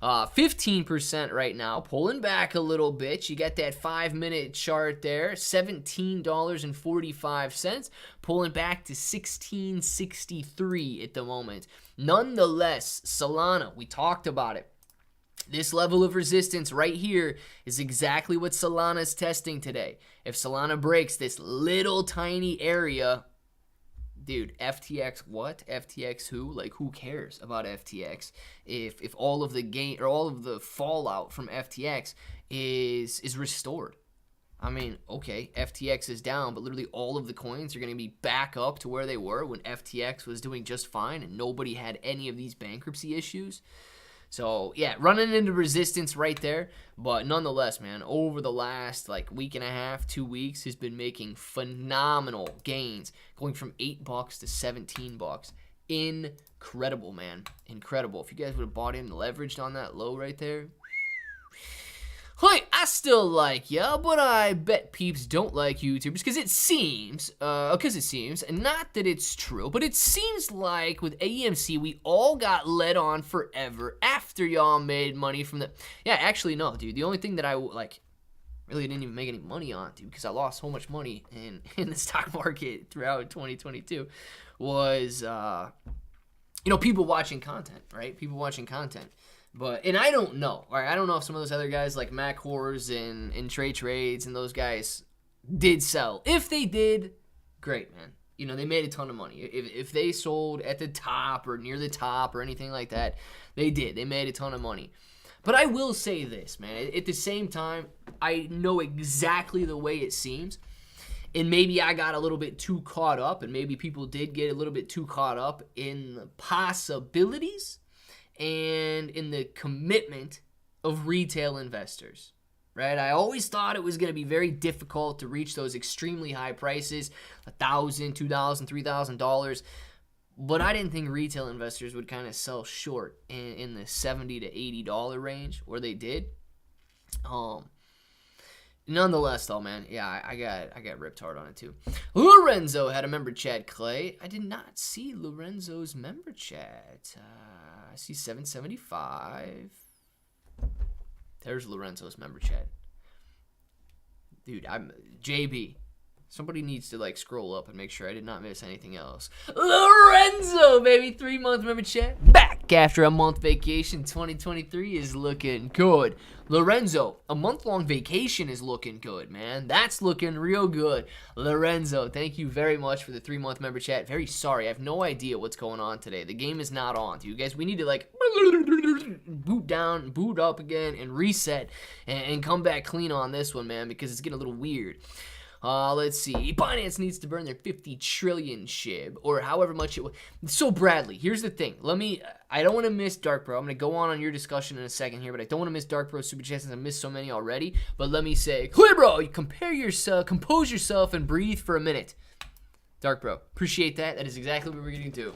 Speaker 1: 15% right now, pulling back a little bit. You got that 5-minute chart there, $17.45, pulling back to $16.63 at the moment. Nonetheless, Solana, we talked about it. This level of resistance right here is exactly what Solana is testing today. If Solana breaks this little tiny area, dude, FTX what? FTX who? Like, who cares about FTX if all of the gain or all of the fallout from FTX is restored? I mean, okay, FTX is down, but literally all of the coins are going to be back up to where they were when FTX was doing just fine and nobody had any of these bankruptcy issues. So, yeah, running into resistance right there. But nonetheless, man, over the last, week and a half, 2 weeks, has been making phenomenal gains, going from $8 to $17. Incredible, man. Incredible. If you guys would have bought in and leveraged on that low right there. Hey, I still like ya, but I bet peeps don't like YouTubers because it seems, and not that it's true, but it seems like with AMC, we all got led on forever after y'all made money from the, yeah, actually, no, dude, the only thing that I, really didn't even make any money on, dude, because I lost so much money in the stock market throughout 2022 was, people watching content, right? People watching content. And I don't know, all right? I don't know if some of those other guys like Mac Horrors and Trey Trades and those guys did sell. If they did, great, man. They made a ton of money. If they sold at the top or near the top or anything like that, they did. They made a ton of money. But I will say this, man. At the same time, I know exactly the way it seems. And maybe I got a little bit too caught up, and maybe people did get a little bit too caught up in the possibilities and in the commitment of retail investors, right? I always thought it was going to be very difficult to reach those extremely high prices, $1,000, $2,000, $3,000, but I didn't think retail investors would kind of sell short in the $70 to $80 range, where they did. Nonetheless, though, man, yeah, I got ripped hard on it too. Lorenzo had a member chat, Clay. I did not see Lorenzo's member chat. I see 775. There's Lorenzo's member chat. Dude, I'm JB. Somebody needs to scroll up and make sure I did not miss anything else. Lorenzo, baby, 3-month member chat. Back after a month vacation. 2023 is looking good. Lorenzo, a month-long vacation is looking good, man. That's looking real good. Lorenzo, thank you very much for the 3-month member chat. Very sorry. I have no idea what's going on today. The game is not on. You guys, we need to boot down, boot up again, and reset and come back clean on this one, man, because it's getting a little weird. Let's see. Binance needs to burn their 50 trillion Shib, or however much it was. So, Bradley, here's the thing. I don't want to miss Dark Bro. I'm going to go on your discussion in a second here, but I don't want to miss Dark Bro Super Chat since I missed so many already. But let me say, hey, bro, you compose yourself, and breathe for a minute. Dark Bro, appreciate that. That is exactly what we're going to do.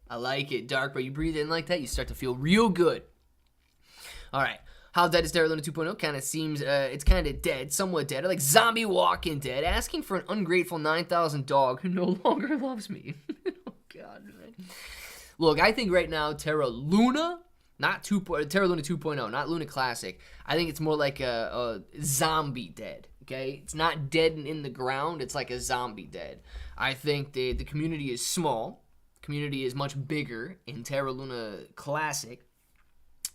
Speaker 1: I like it, Dark, but you breathe in like that, you start to feel real good. All right. How dead is Terra Luna 2.0? Kind of seems, it's kind of dead, somewhat dead. Like Zombie Walking Dead, asking for an ungrateful 9,000 dog who no longer loves me. Oh, God, man. Look, I think right now Terra Luna, Terra Luna 2.0, not Luna Classic. I think it's more like a zombie dead, okay? It's not dead and in the ground. It's like a zombie dead. I think the community is small. Community is much bigger in Terra Luna Classic,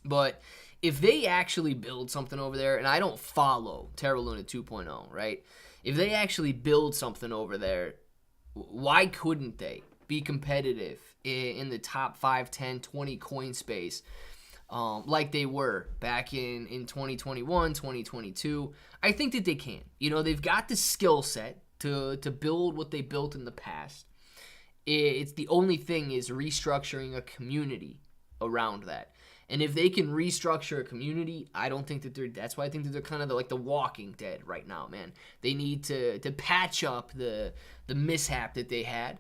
Speaker 1: but if they actually build something over there, and I don't follow Terra Luna 2.0, right? If they actually build something over there, why couldn't they be competitive in the top 5, 10, 20 coin space like they were back in 2021, 2022? I think that they can. They've got the skill set to build what they built in the past. It's the only thing is restructuring a community around that. And if they can restructure a community, I don't think that that's why I think that they're kind of like the Walking Dead right now, man. They need to patch up the mishap that they had.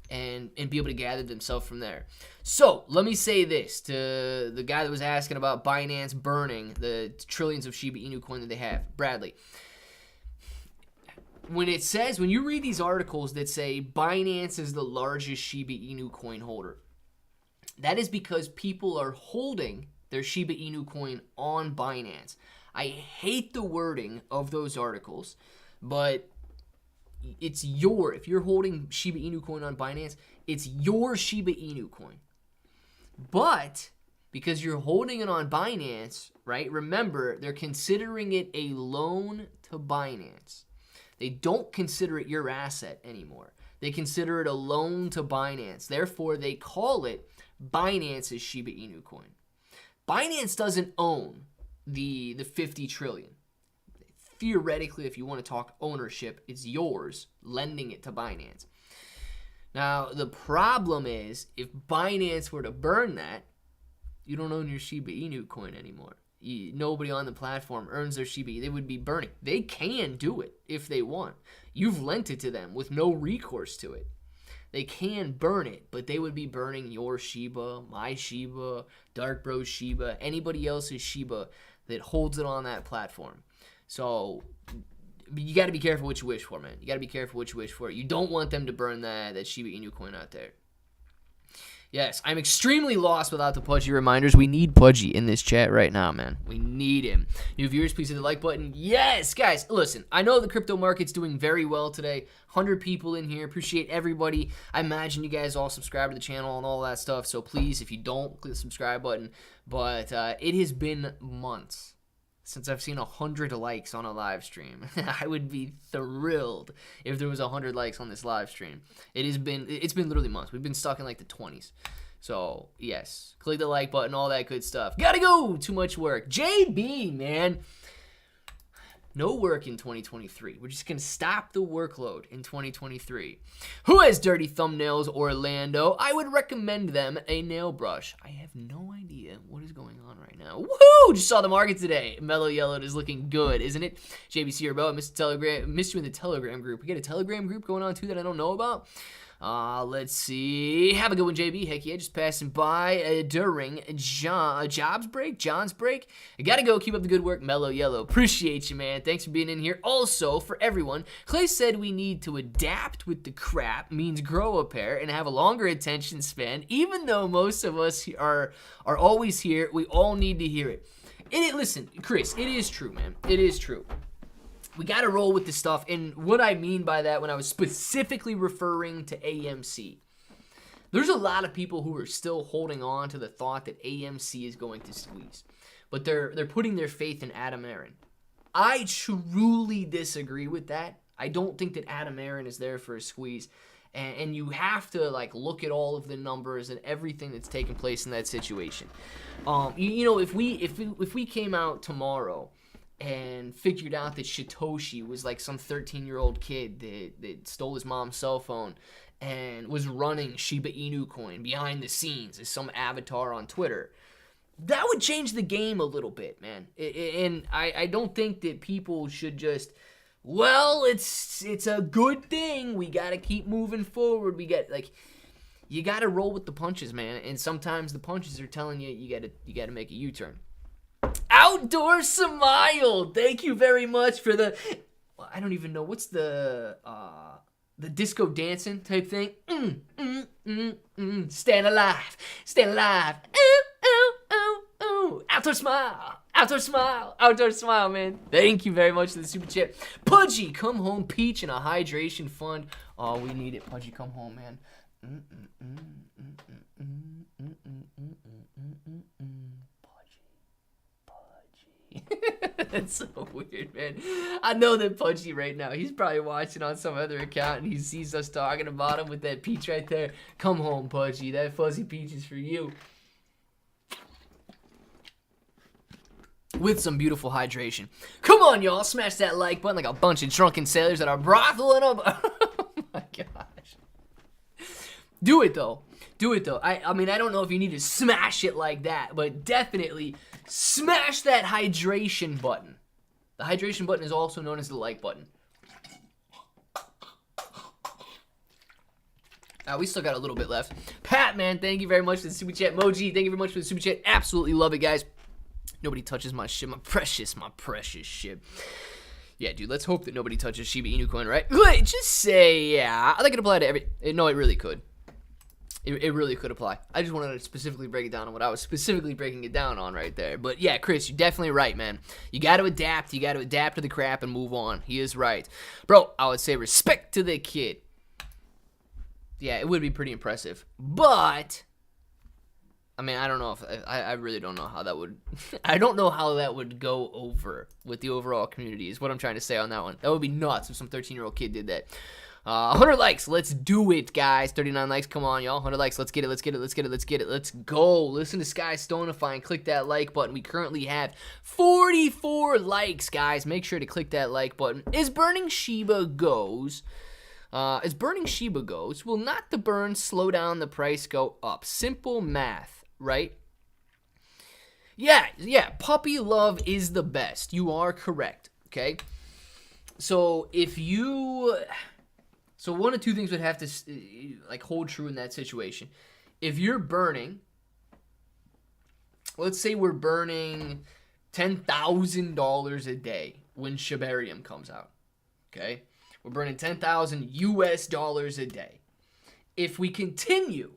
Speaker 1: and be able to gather themselves from there. So let me say this to the guy that was asking about Binance burning the trillions of Shiba Inu coin that they have, Bradley. When you read these articles that say Binance is the largest Shiba Inu coin holder, that is because people are holding their Shiba Inu coin on Binance. I hate the wording of those articles, but if you're holding Shiba Inu coin on Binance, it's your Shiba Inu coin. But because you're holding it on Binance, right? Remember, they're considering it a loan to Binance. They don't consider it your asset anymore. They consider it a loan to Binance. Therefore, they call it Binance's Shiba Inu coin. Binance doesn't own the 50 trillion. Theoretically, if you want to talk ownership, it's yours, lending it to Binance. Now, the problem is, if Binance were to burn that, you don't own your Shiba Inu coin anymore. Nobody on the platform earns their Shiba. They would be burning. They can do it if they want. You've lent it to them with no recourse to it. They can burn it, but they would be burning your Shiba, my Shiba, Dark Bro's Shiba, anybody else's Shiba that holds it on that platform. So you got to be careful what you wish for, man. You got to be careful what you wish for. You don't want them to burn that Shiba Inu coin out there. Yes, I'm extremely lost without the Pudgy reminders. We need Pudgy in this chat right now, man. We need him. New viewers, please hit the like button. Yes, guys, listen, I know the crypto market's doing very well today. 100 people in here. Appreciate everybody. I imagine you guys all subscribe to the channel and all that stuff, so please, if you don't, click the subscribe button. But it has been months since I've seen 100 likes on a live stream. I would be thrilled if there was 100 likes on this live stream. It's been literally months. We've been stuck in like the 20s. So, yes, click the like button, all that good stuff. Gotta go! Too much work. JB, man. No work in 2023. We're just going to stop the workload in 2023. Who has dirty thumbnails, Orlando? I would recommend them a nail brush. I have no idea what is going on right now. Woohoo! Just saw the market today. Mellow Yellow is looking good, isn't it? JBC or Bo, I missed you in the Telegram group. We got a Telegram group going on, too, that I don't know about. Let's see. Have a good one, JB. Heck yeah, just passing by during John's break. I gotta go. Keep up the good work. Mellow Yellow. Appreciate you, man. Thanks for being in here. Also, for everyone, Clay said we need to adapt with the crap, means grow a pair, and have a longer attention span. Even though most of us are always here, we all need to hear it. Listen, Chris, it is true, man. It is true. We got to roll with this stuff. And what I mean by that, when I was specifically referring to AMC, there's a lot of people who are still holding on to the thought that AMC is going to squeeze. But they're putting their faith in Adam Aaron. I truly disagree with that. I don't think that Adam Aaron is there for a squeeze. And you have to look at all of the numbers and everything that's taken place in that situation. If we came out tomorrow and figured out that Satoshi was like some 13-year-old kid that stole his mom's cell phone and was running Shiba Inu coin behind the scenes as some avatar on Twitter, that would change the game a little bit, man. And I don't think that people should just, it's a good thing. We got to keep moving forward. You got to roll with the punches, man. And sometimes the punches are telling you you got to make a U-turn. Outdoor Smile, thank you very much for I don't even know, what's the disco dancing type thing? Stand alive, outdoor smile, man. Thank you very much for the super chat. Pudgy, come home, peach, and a hydration fund. Oh, we need it, Pudgy, come home, man. That's so weird, man. I know that Pudgy right now, he's probably watching on some other account and he sees us talking about him with that peach right there. Come home, Pudgy. That fuzzy peach is for you. With some beautiful hydration. Come on, y'all. Smash that like button like a bunch of drunken sailors that are brotheling up. Oh, my gosh. Do it, though. I mean, I don't know if you need to smash it like that, but definitely smash that hydration button. The hydration button is also known as the like button. We still got a little bit left. Pat, man, thank you very much for the super chat. Moji, thank you very much for the super chat. Absolutely love it, guys. Nobody touches my Shib, my precious Shib. Yeah, dude, let's hope that nobody touches Shiba Inu coin, right? Just say, yeah. I think it apply to every... No, it really could. It really could apply. I just wanted to specifically break it down on what I was specifically breaking it down on right there. But yeah, Chris, you're definitely right, man. You got to adapt. You got to adapt to the crap and move on. He is right. Bro, I would say respect to the kid. Yeah, it would be pretty impressive. But... I mean, I don't know if I really don't know how that would. I don't know how that would go over with the overall community. Is what I'm trying to say on that one. That would be nuts if some 13-year-old kid did that. 100 likes, let's do it, guys. 39 likes, come on, y'all. 100 likes, let's get it. Let's go. Listen to Sky Stonify and click that like button. We currently have 44 likes, guys. Make sure to click that like button. Is burning Shiba goes? Will not the burn slow down the price go up? Simple math. Right? Yeah, puppy love is the best. You are correct, okay? So one of two things would have to like hold true in that situation. If you're burning, let's say we're burning $10,000 a day when Shibarium comes out, okay? We're burning $10,000 a day. If we continue,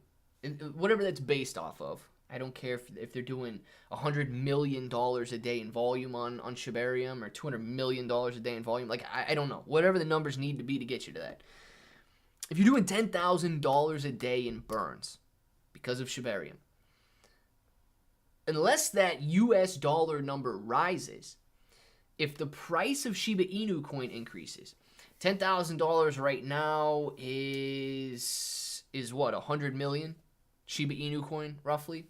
Speaker 1: whatever that's based off of, I don't care if they're doing $100 million a day in volume on Shibarium or $200 million a day in volume. Like, I don't know. Whatever the numbers need to be to get you to that. If you're doing $10,000 a day in burns because of Shibarium, unless that US dollar number rises, if the price of Shiba Inu coin increases, $10,000 right now is what, 100 million Shiba Inu coin, roughly?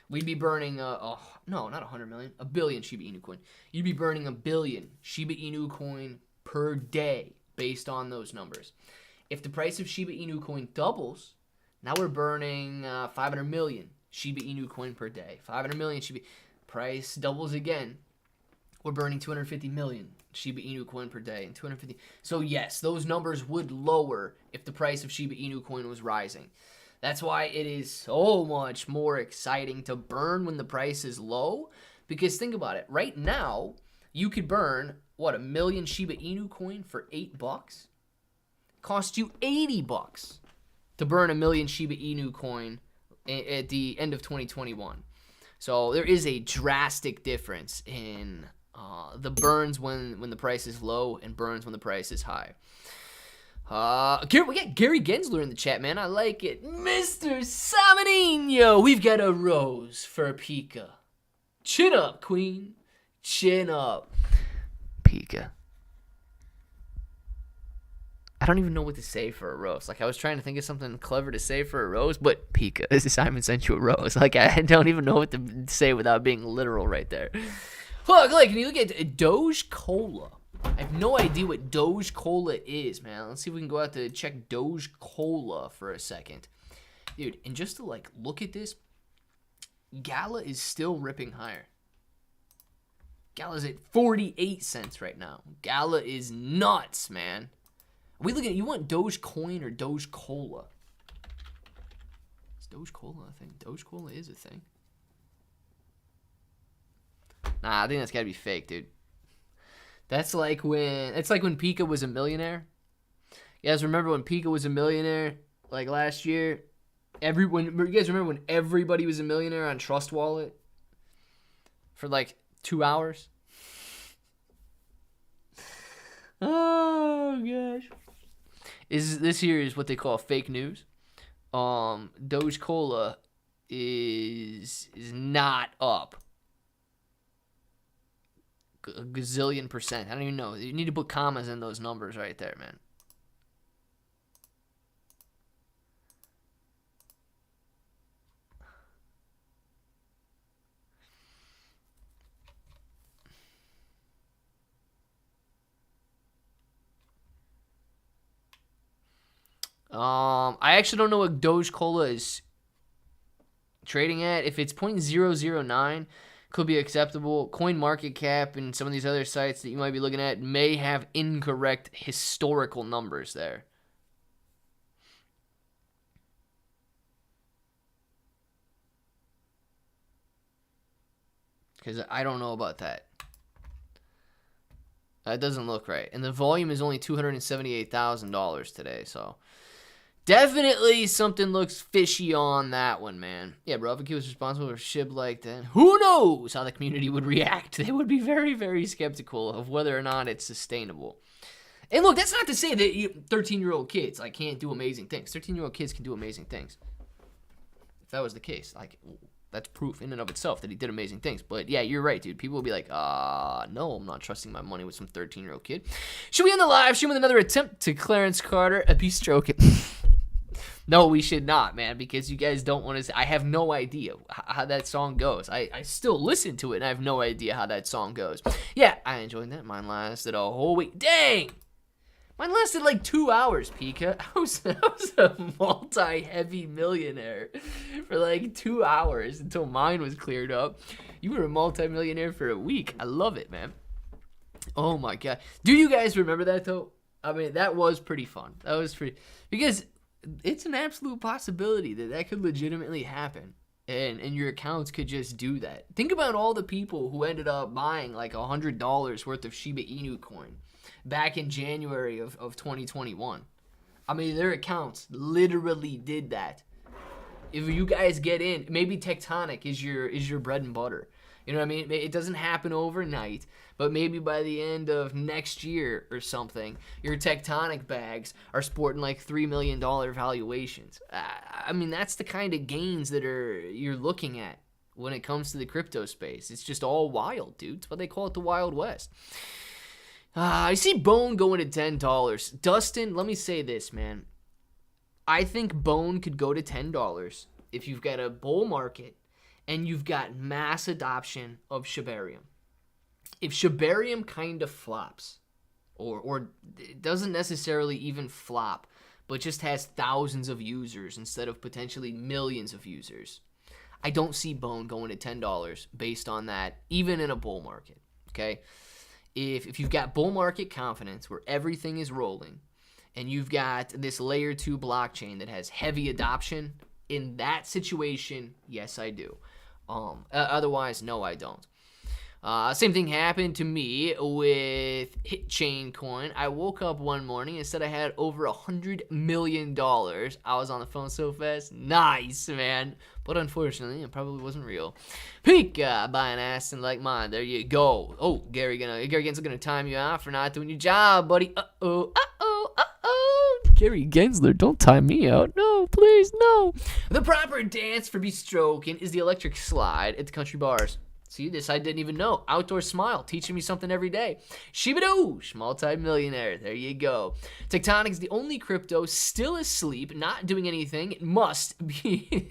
Speaker 1: We'd be burning, no, not 100 million, a billion Shiba Inu coin. You'd be burning a billion Shiba Inu coin per day based on those numbers. If the price of Shiba Inu coin doubles, now we're burning 500 million Shiba Inu coin per day. 500 million Shiba, price doubles again. We're burning 250 million Shiba Inu coin per day and 250. So yes, those numbers would lower if the price of Shiba Inu coin was rising. That's why it is so much more exciting to burn when the price is low. Because think about it. Right now, you could burn, what, 1 million Shiba Inu coin for $8? Cost you $80 to burn 1 million Shiba Inu coin at the end of 2021. So there is a drastic difference in the burns when the price is low and burns when the price is high. We got Gary Gensler in the chat, man. I like it. Mr. Samanino, we've got a rose for Pika. Chin up, queen. Chin up. Pika. I don't even know what to say for a rose. Like, I was trying to think of something clever to say for a rose, but Pika. Simon sent you a rose. Like, I don't even know what to say without being literal right there. Look, can you look at Doge Cola? I have no idea what Doge Cola is, man. Let's see if we can go out to check Doge Cola for a second. Dude, and just to, like, look at this, Gala is still ripping higher. Gala's at 48 cents right now. Gala is nuts, man. Are we looking at, you want Doge Coin or Doge Cola? Is Doge Cola a thing? Doge Cola is a thing. Nah, I think that's gotta be fake, dude. It's like when Pika was a millionaire. You guys remember when Pika was a millionaire, like last year? You guys remember when everybody was a millionaire on Trust Wallet for like 2 hours? Oh gosh. This here is what they call fake news. Doge Cola is not up a gazillion percent. I don't even know. You need to put commas in those numbers right there, man. I actually don't know what Doge Cola is trading at. If it's 0.009, could be acceptable. Coin Market Cap and some of these other sites that you might be looking at may have incorrect historical numbers there. because I don't know about that. That doesn't look right. And the volume is only $278,000 today, so definitely something looks fishy on that one, man. Yeah, bro, if he was responsible for Shib like that, who knows how the community would react? They would be very, very skeptical of whether or not it's sustainable. And look, that's not to say that 13-year-old kids like can't do amazing things. 13-year-old kids can do amazing things. If that was the case, like, that's proof in and of itself that he did amazing things. But yeah, you're right, dude. People will be like, no, I'm not trusting my money with some 13-year-old kid. Should we end the live stream with another attempt to Clarence Carter? Be stroking. No, we should not, man, because you guys don't want to. I have no idea how that song goes. I still listen to it, and I have no idea how that song goes. Yeah, I enjoyed that. Mine lasted a whole week. Dang! Mine lasted like 2 hours, Pika. I was a multi-heavy millionaire for like 2 hours until mine was cleared up. You were a multi-millionaire for a week. I love it, man. Oh, my God. Do you guys remember that, though? I mean, that was pretty fun. That was pretty. Because it's an absolute possibility that could legitimately happen. And your accounts could just do that. Think about all the people who ended up buying like $100 worth of Shiba Inu coin back in January of 2021. I mean, their accounts literally did that. If you guys get in, maybe Tectonic is your bread and butter. You know what I mean? It doesn't happen overnight, but maybe by the end of next year or something, your Tectonic bags are sporting like $3 million valuations. I mean, that's the kind of gains that you're looking at when it comes to the crypto space. It's just all wild, dude. It's what they call it, the Wild West. I see Bone going to $10. Dustin, let me say this, man. I think Bone could go to $10 if you've got a bull market and you've got mass adoption of Shibarium. If Shibarium kind of flops, or it doesn't necessarily even flop, but just has thousands of users instead of potentially millions of users, I don't see Bone going to $10 based on that, even in a bull market, okay? If you've got bull market confidence where everything is rolling, and you've got this layer 2 blockchain that has heavy adoption, in that situation, yes, I do. Otherwise, no, I don't. Same thing happened to me with HitChain coin. I woke up one morning and said I had over $100 million. I was on the phone so fast. Nice, man. But unfortunately, it probably wasn't real. Pika, buy an Aston like mine. There you go. Oh, Gary Gensler gonna time you out for not doing your job, buddy. Uh-oh. Gary Gensler, don't time me out. No, please, no. The proper dance for bestroking is the electric slide at the country bars. See, this I didn't even know. Outdoor Smile, teaching me something every day. Shiba Inu, multi-millionaire. There you go. Tectonic is the only crypto still asleep, not doing anything. It must be.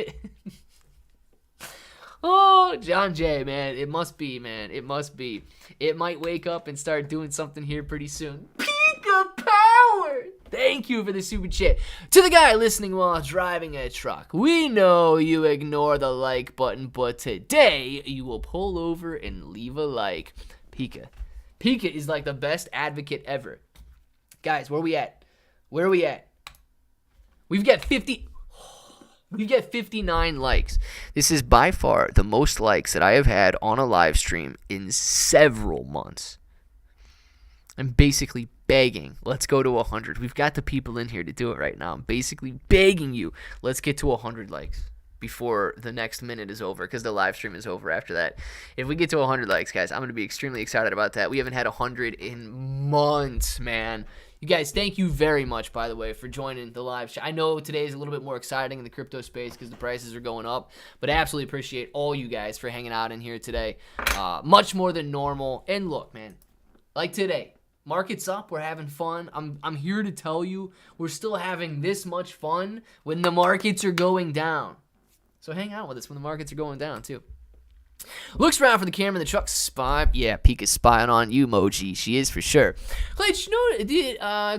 Speaker 1: Oh, John Jay, man. It must be, man. It must be. It might wake up and start doing something here pretty soon. Peak of power. Thank you for the super chat. To the guy listening while driving a truck, we know you ignore the like button, but today you will pull over and leave a like. Pika is like the best advocate ever. Guys, where we at? We've got 59 likes. This is by far the most likes that I have had on a live stream in several months. I'm basically begging, let's go to 100. We've got the people in here to do it right now. I'm basically begging you, let's get to 100 likes before the next minute is over, because the live stream is over after that. If we get to 100 likes, guys, I'm going to be extremely excited about that. We haven't had 100 in months, man. You guys, thank you very much, by the way, for joining the live show. I know today is a little bit more exciting in the crypto space because the prices are going up, but I absolutely appreciate all you guys for hanging out in here today. Much more than normal. And look, man, like today, market's up, we're having fun. I'm here to tell you we're still having this much fun when the markets are going down. So hang out with us when the markets are going down too. Looks around for the camera, the truck's spy. Yeah, Pika's spying on you, Moji. She is for sure. Clay, you know,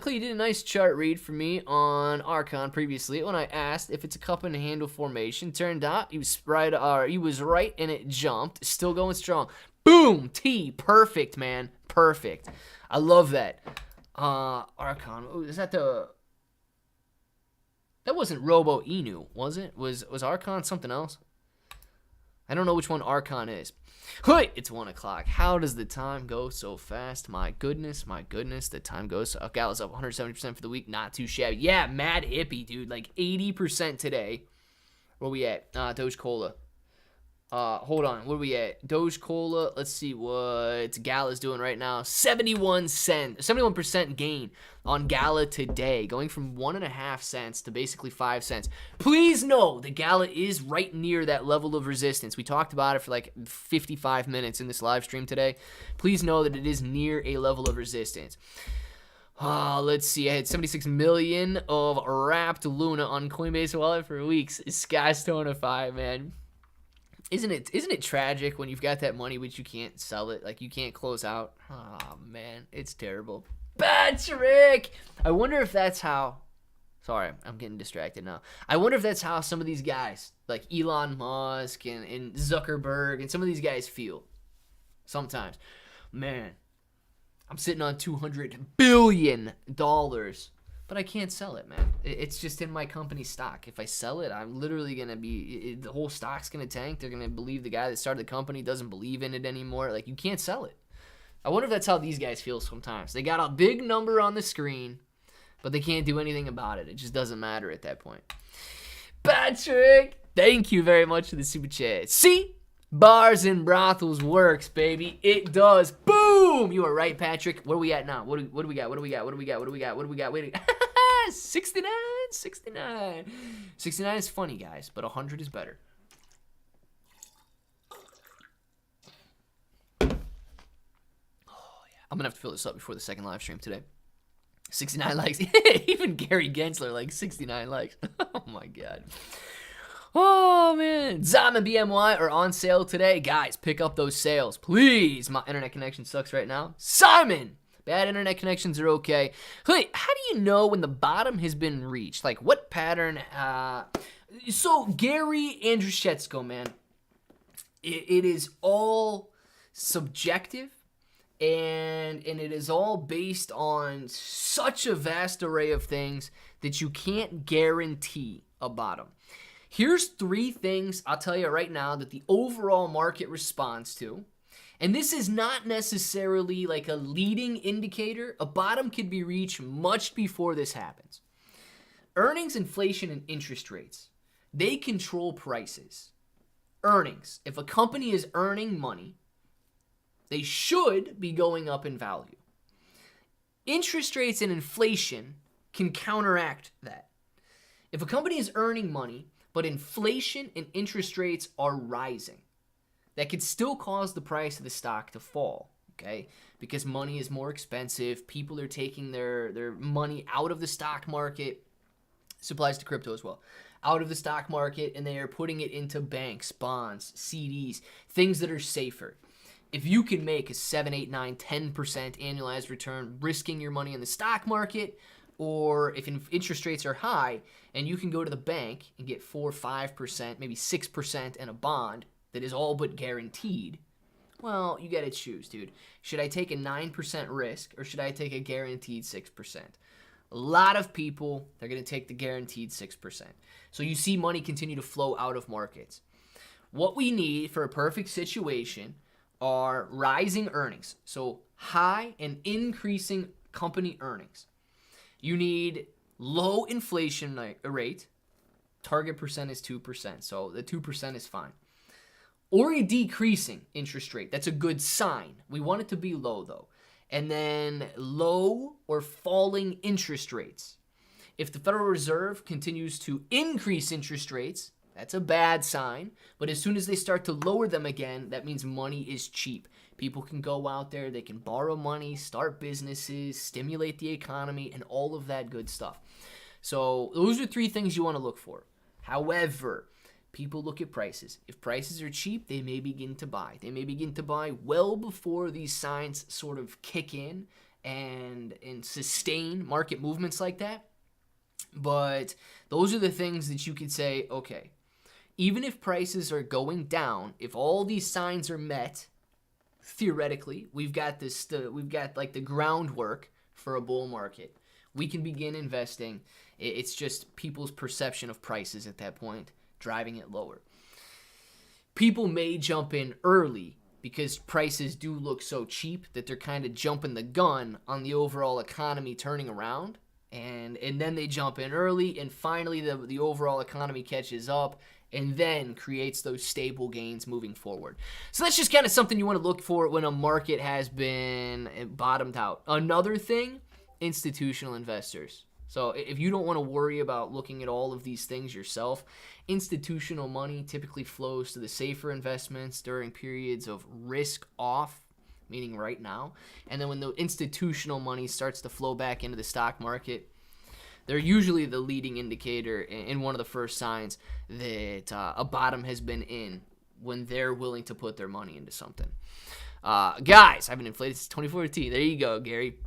Speaker 1: Clay, you did a nice chart read for me on Archon previously when I asked if it's a cup and handle formation. Turned out he was right, and it jumped. Still going strong. Boom, T, perfect, man, perfect. I love that. Archon, is that the? That wasn't Robo Inu, was it? Was Archon something else? I don't know which one Archon is. Hey, it's 1 o'clock. How does the time go so fast? My goodness, the time goes. Gala's up 170% for the week. Not too shabby. Yeah, mad hippie, dude. Like 80% today. Where we at? Doge Cola. Hold on. Where we at? Doge Cola. Let's see what Gala's doing right now. 71% gain on Gala today, going from 1.5 cents to basically 5 cents. Please know the Gala is right near that level of resistance. We talked about it for like 55 minutes in this live stream today. Please know that it is near a level of resistance. Let's see. I had 76 million of wrapped Luna on Coinbase wallet for weeks. Sky's tonify, man. Isn't it tragic when you've got that money but you can't sell it? Like, you can't close out? Oh, man. It's terrible. Patrick! I wonder if that's how... Sorry, I'm getting distracted now. I wonder if that's how some of these guys, like Elon Musk and Zuckerberg, and some of these guys feel. Sometimes. Man, I'm sitting on $200 billion, but I can't sell it, man. It's just in my company stock. If I sell it, I'm literally going to be... the whole stock's going to tank. They're going to believe the guy that started the company doesn't believe in it anymore. Like, you can't sell it. I wonder if that's how these guys feel sometimes. They got a big number on the screen, but they can't do anything about it. It just doesn't matter at that point. Patrick, thank you very much for the super chat. See? Bars and brothels works, baby. It does. Boom! You are right, Patrick. Where are we at now? What do we got? Wait, 69. 69 is funny, guys, but 100 is better. I'm going to have to fill this up before the second live stream today. 69 likes. Even Gary Gensler, like 69 likes. Oh, my God. Oh, man. Zom and BMY are on sale today. Guys, pick up those sales, please. My internet connection sucks right now. Simon! Bad internet connections are okay. Hey, how do you know when the bottom has been reached? Like, what pattern? So, Gary Andrushevsko, man, it is all subjective. And it is all based on such a vast array of things that you can't guarantee a bottom. Here's 3 things I'll tell you right now that the overall market responds to. And this is not necessarily like a leading indicator. A bottom could be reached much before this happens. Earnings, inflation, and interest rates. They control prices. Earnings. If a company is earning money, they should be going up in value. Interest rates and inflation can counteract that. If a company is earning money, but inflation and interest rates are rising, that could still cause the price of the stock to fall, okay? Because money is more expensive. People are taking their money out of the stock market. This applies to crypto as well. Out of the stock market, and they are putting it into banks, bonds, CDs, things that are safer. If you can make a 7, 8, 9, 10% annualized return risking your money in the stock market, or if interest rates are high and you can go to the bank and get 4, 5%, maybe 6% in a bond that is all but guaranteed, well, you got to choose, dude. Should I take a 9% risk or should I take a guaranteed 6%? A lot of people, they're going to take the guaranteed 6%. So you see money continue to flow out of markets. What we need for a perfect situation are rising earnings. So high and increasing company earnings. You need low inflation rate. Target percent is 2%. So the 2% is fine. Or a decreasing interest rate. That's a good sign. We want it to be low though. And then low or falling interest rates. If the Federal Reserve continues to increase interest rates, that's a bad sign, but as soon as they start to lower them again, that means money is cheap. People can go out there, they can borrow money, start businesses, stimulate the economy, and all of that good stuff. So those are 3 things you want to look for. However, people look at prices. If prices are cheap, they may begin to buy. They may begin to buy well before these signs sort of kick in and sustain market movements like that. But those are the things that you could say, okay, even if prices are going down, if all these signs are met, theoretically, we've got like the groundwork for a bull market. We can begin investing. It's just people's perception of prices at that point driving it lower. people may jump in early because prices do look so cheap that they're kind of jumping the gun on the overall economy turning around. And then they jump in early, and finally the overall economy catches up and then creates those stable gains moving forward. So that's just kind of something you want to look for when a market has been bottomed out. Another thing, institutional investors. So if you don't want to worry about looking at all of these things yourself, institutional money typically flows to the safer investments during periods of risk off, meaning right now. And then when the institutional money starts to flow back into the stock market, they're usually the leading indicator and one of the first signs that a bottom has been in when they're willing to put their money into something. Guys, I've been inflated since 2014. There you go, Gary.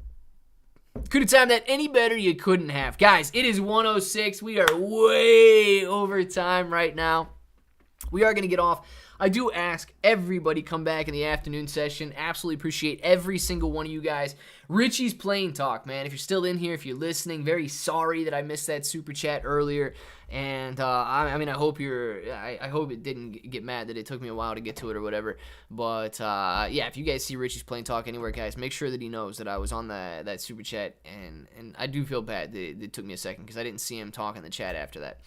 Speaker 1: Could have timed that any better, you couldn't have. Guys, it is 1:06. We are way over time right now. We are going to get off. I do ask everybody come back in the afternoon session. Absolutely appreciate every single one of you guys. Richie's Plain Talk, man. If you're still in here, if you're listening, very sorry that I missed that super chat earlier. And I mean, I hope it didn't get mad that it took me a while to get to it or whatever. But yeah, if you guys see Richie's Plain Talk anywhere, guys, make sure that he knows that I was on that super chat. And I do feel bad that it took me a second because I didn't see him talk in the chat after that.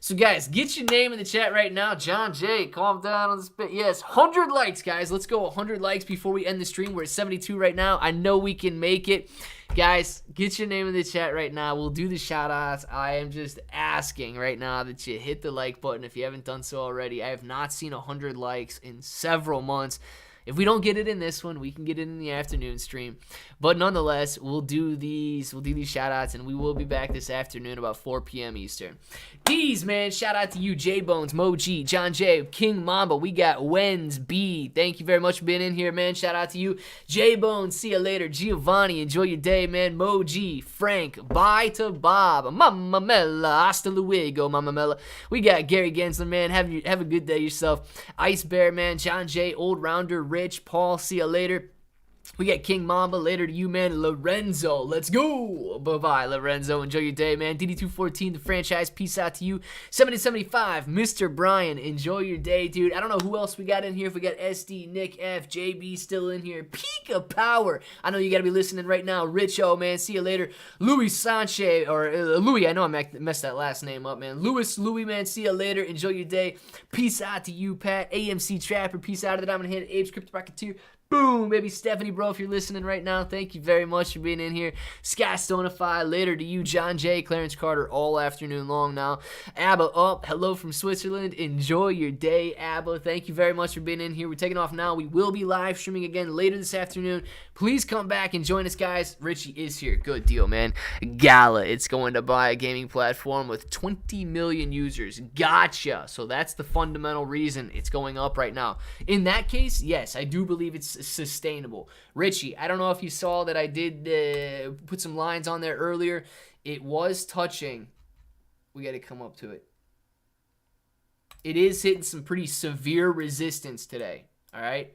Speaker 1: So, guys, get your name in the chat right now. John J, calm down on this bit. Yes, 100 likes, guys. Let's go 100 likes before we end the stream. We're at 72 right now. I know we can make it. Guys, get your name in the chat right now. We'll do the shout-outs. I am just asking right now that you hit the like button if you haven't done so already. I have not seen 100 likes in several months. If we don't get it in this one, we can get it in the afternoon stream. But nonetheless, we'll do these shout-outs, and we will be back this afternoon about 4 p.m. Eastern. D's, man, shout out to you, J-Bones, Moji, John J, King Mamba. We got Wens B. Thank you very much for being in here, man. Shout out to you, J-Bones. See you later. Giovanni, enjoy your day, man. Moji, Frank, bye to Bob. Mama Mela, hasta luego, Mama Mela. We got Gary Gensler, man. Have a good day yourself. Ice Bear, man. John J, Old Rounder, Rich, Paul, see you later. We got King Mamba, later to you, man. Lorenzo, let's go. Bye-bye, Lorenzo. Enjoy your day, man. DD214, the franchise, peace out to you. 7075, Mr. Brian, enjoy your day, dude. I don't know who else we got in here. If we got SD, Nick F, JB still in here. Peak of Power. I know you got to be listening right now. Richo, man, see you later. Louis Sanchez, or Louis, I know I messed that last name up, man. Louis, man, see you later. Enjoy your day. Peace out to you, Pat. AMC Trapper, peace out of the Diamond Hand, Apes, Crypto Rocketeer. Boom, baby. Stephanie, bro, if you're listening right now, thank you very much for being in here. Sky Stonify, later to you, John J, Clarence Carter, all afternoon long now. Abba up, hello from Switzerland. Enjoy your day, Abba. Thank you very much for being in here. We're taking off now. We will be live streaming again later this afternoon. Please come back and join us, guys. Richie is here. Good deal, man. Gala, it's going to buy a gaming platform with 20 million users. Gotcha. So that's the fundamental reason it's going up right now. In that case, yes, I do believe it's sustainable. Richie, I don't know if you saw that I did put some lines on there earlier. It was touching. We got to come up to it. It is hitting some pretty severe resistance today. All right.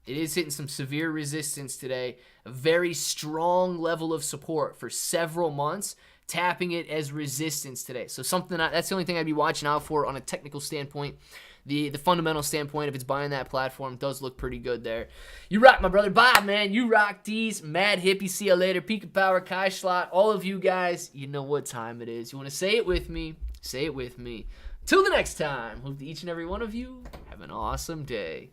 Speaker 1: It is hitting some severe resistance today. A very strong level of support for several months. Tapping it as resistance today. So that's the only thing I'd be watching out for on a technical standpoint. The fundamental standpoint, if it's buying that platform, does look pretty good there. You rock, my brother. Bob, man. You rock these. Mad Hippie, see you later. Peak of Power, Kai Schlott, all of you guys, you know what time it is. You want to say it with me? Say it with me. Till the next time, hope that each and every one of you have an awesome day.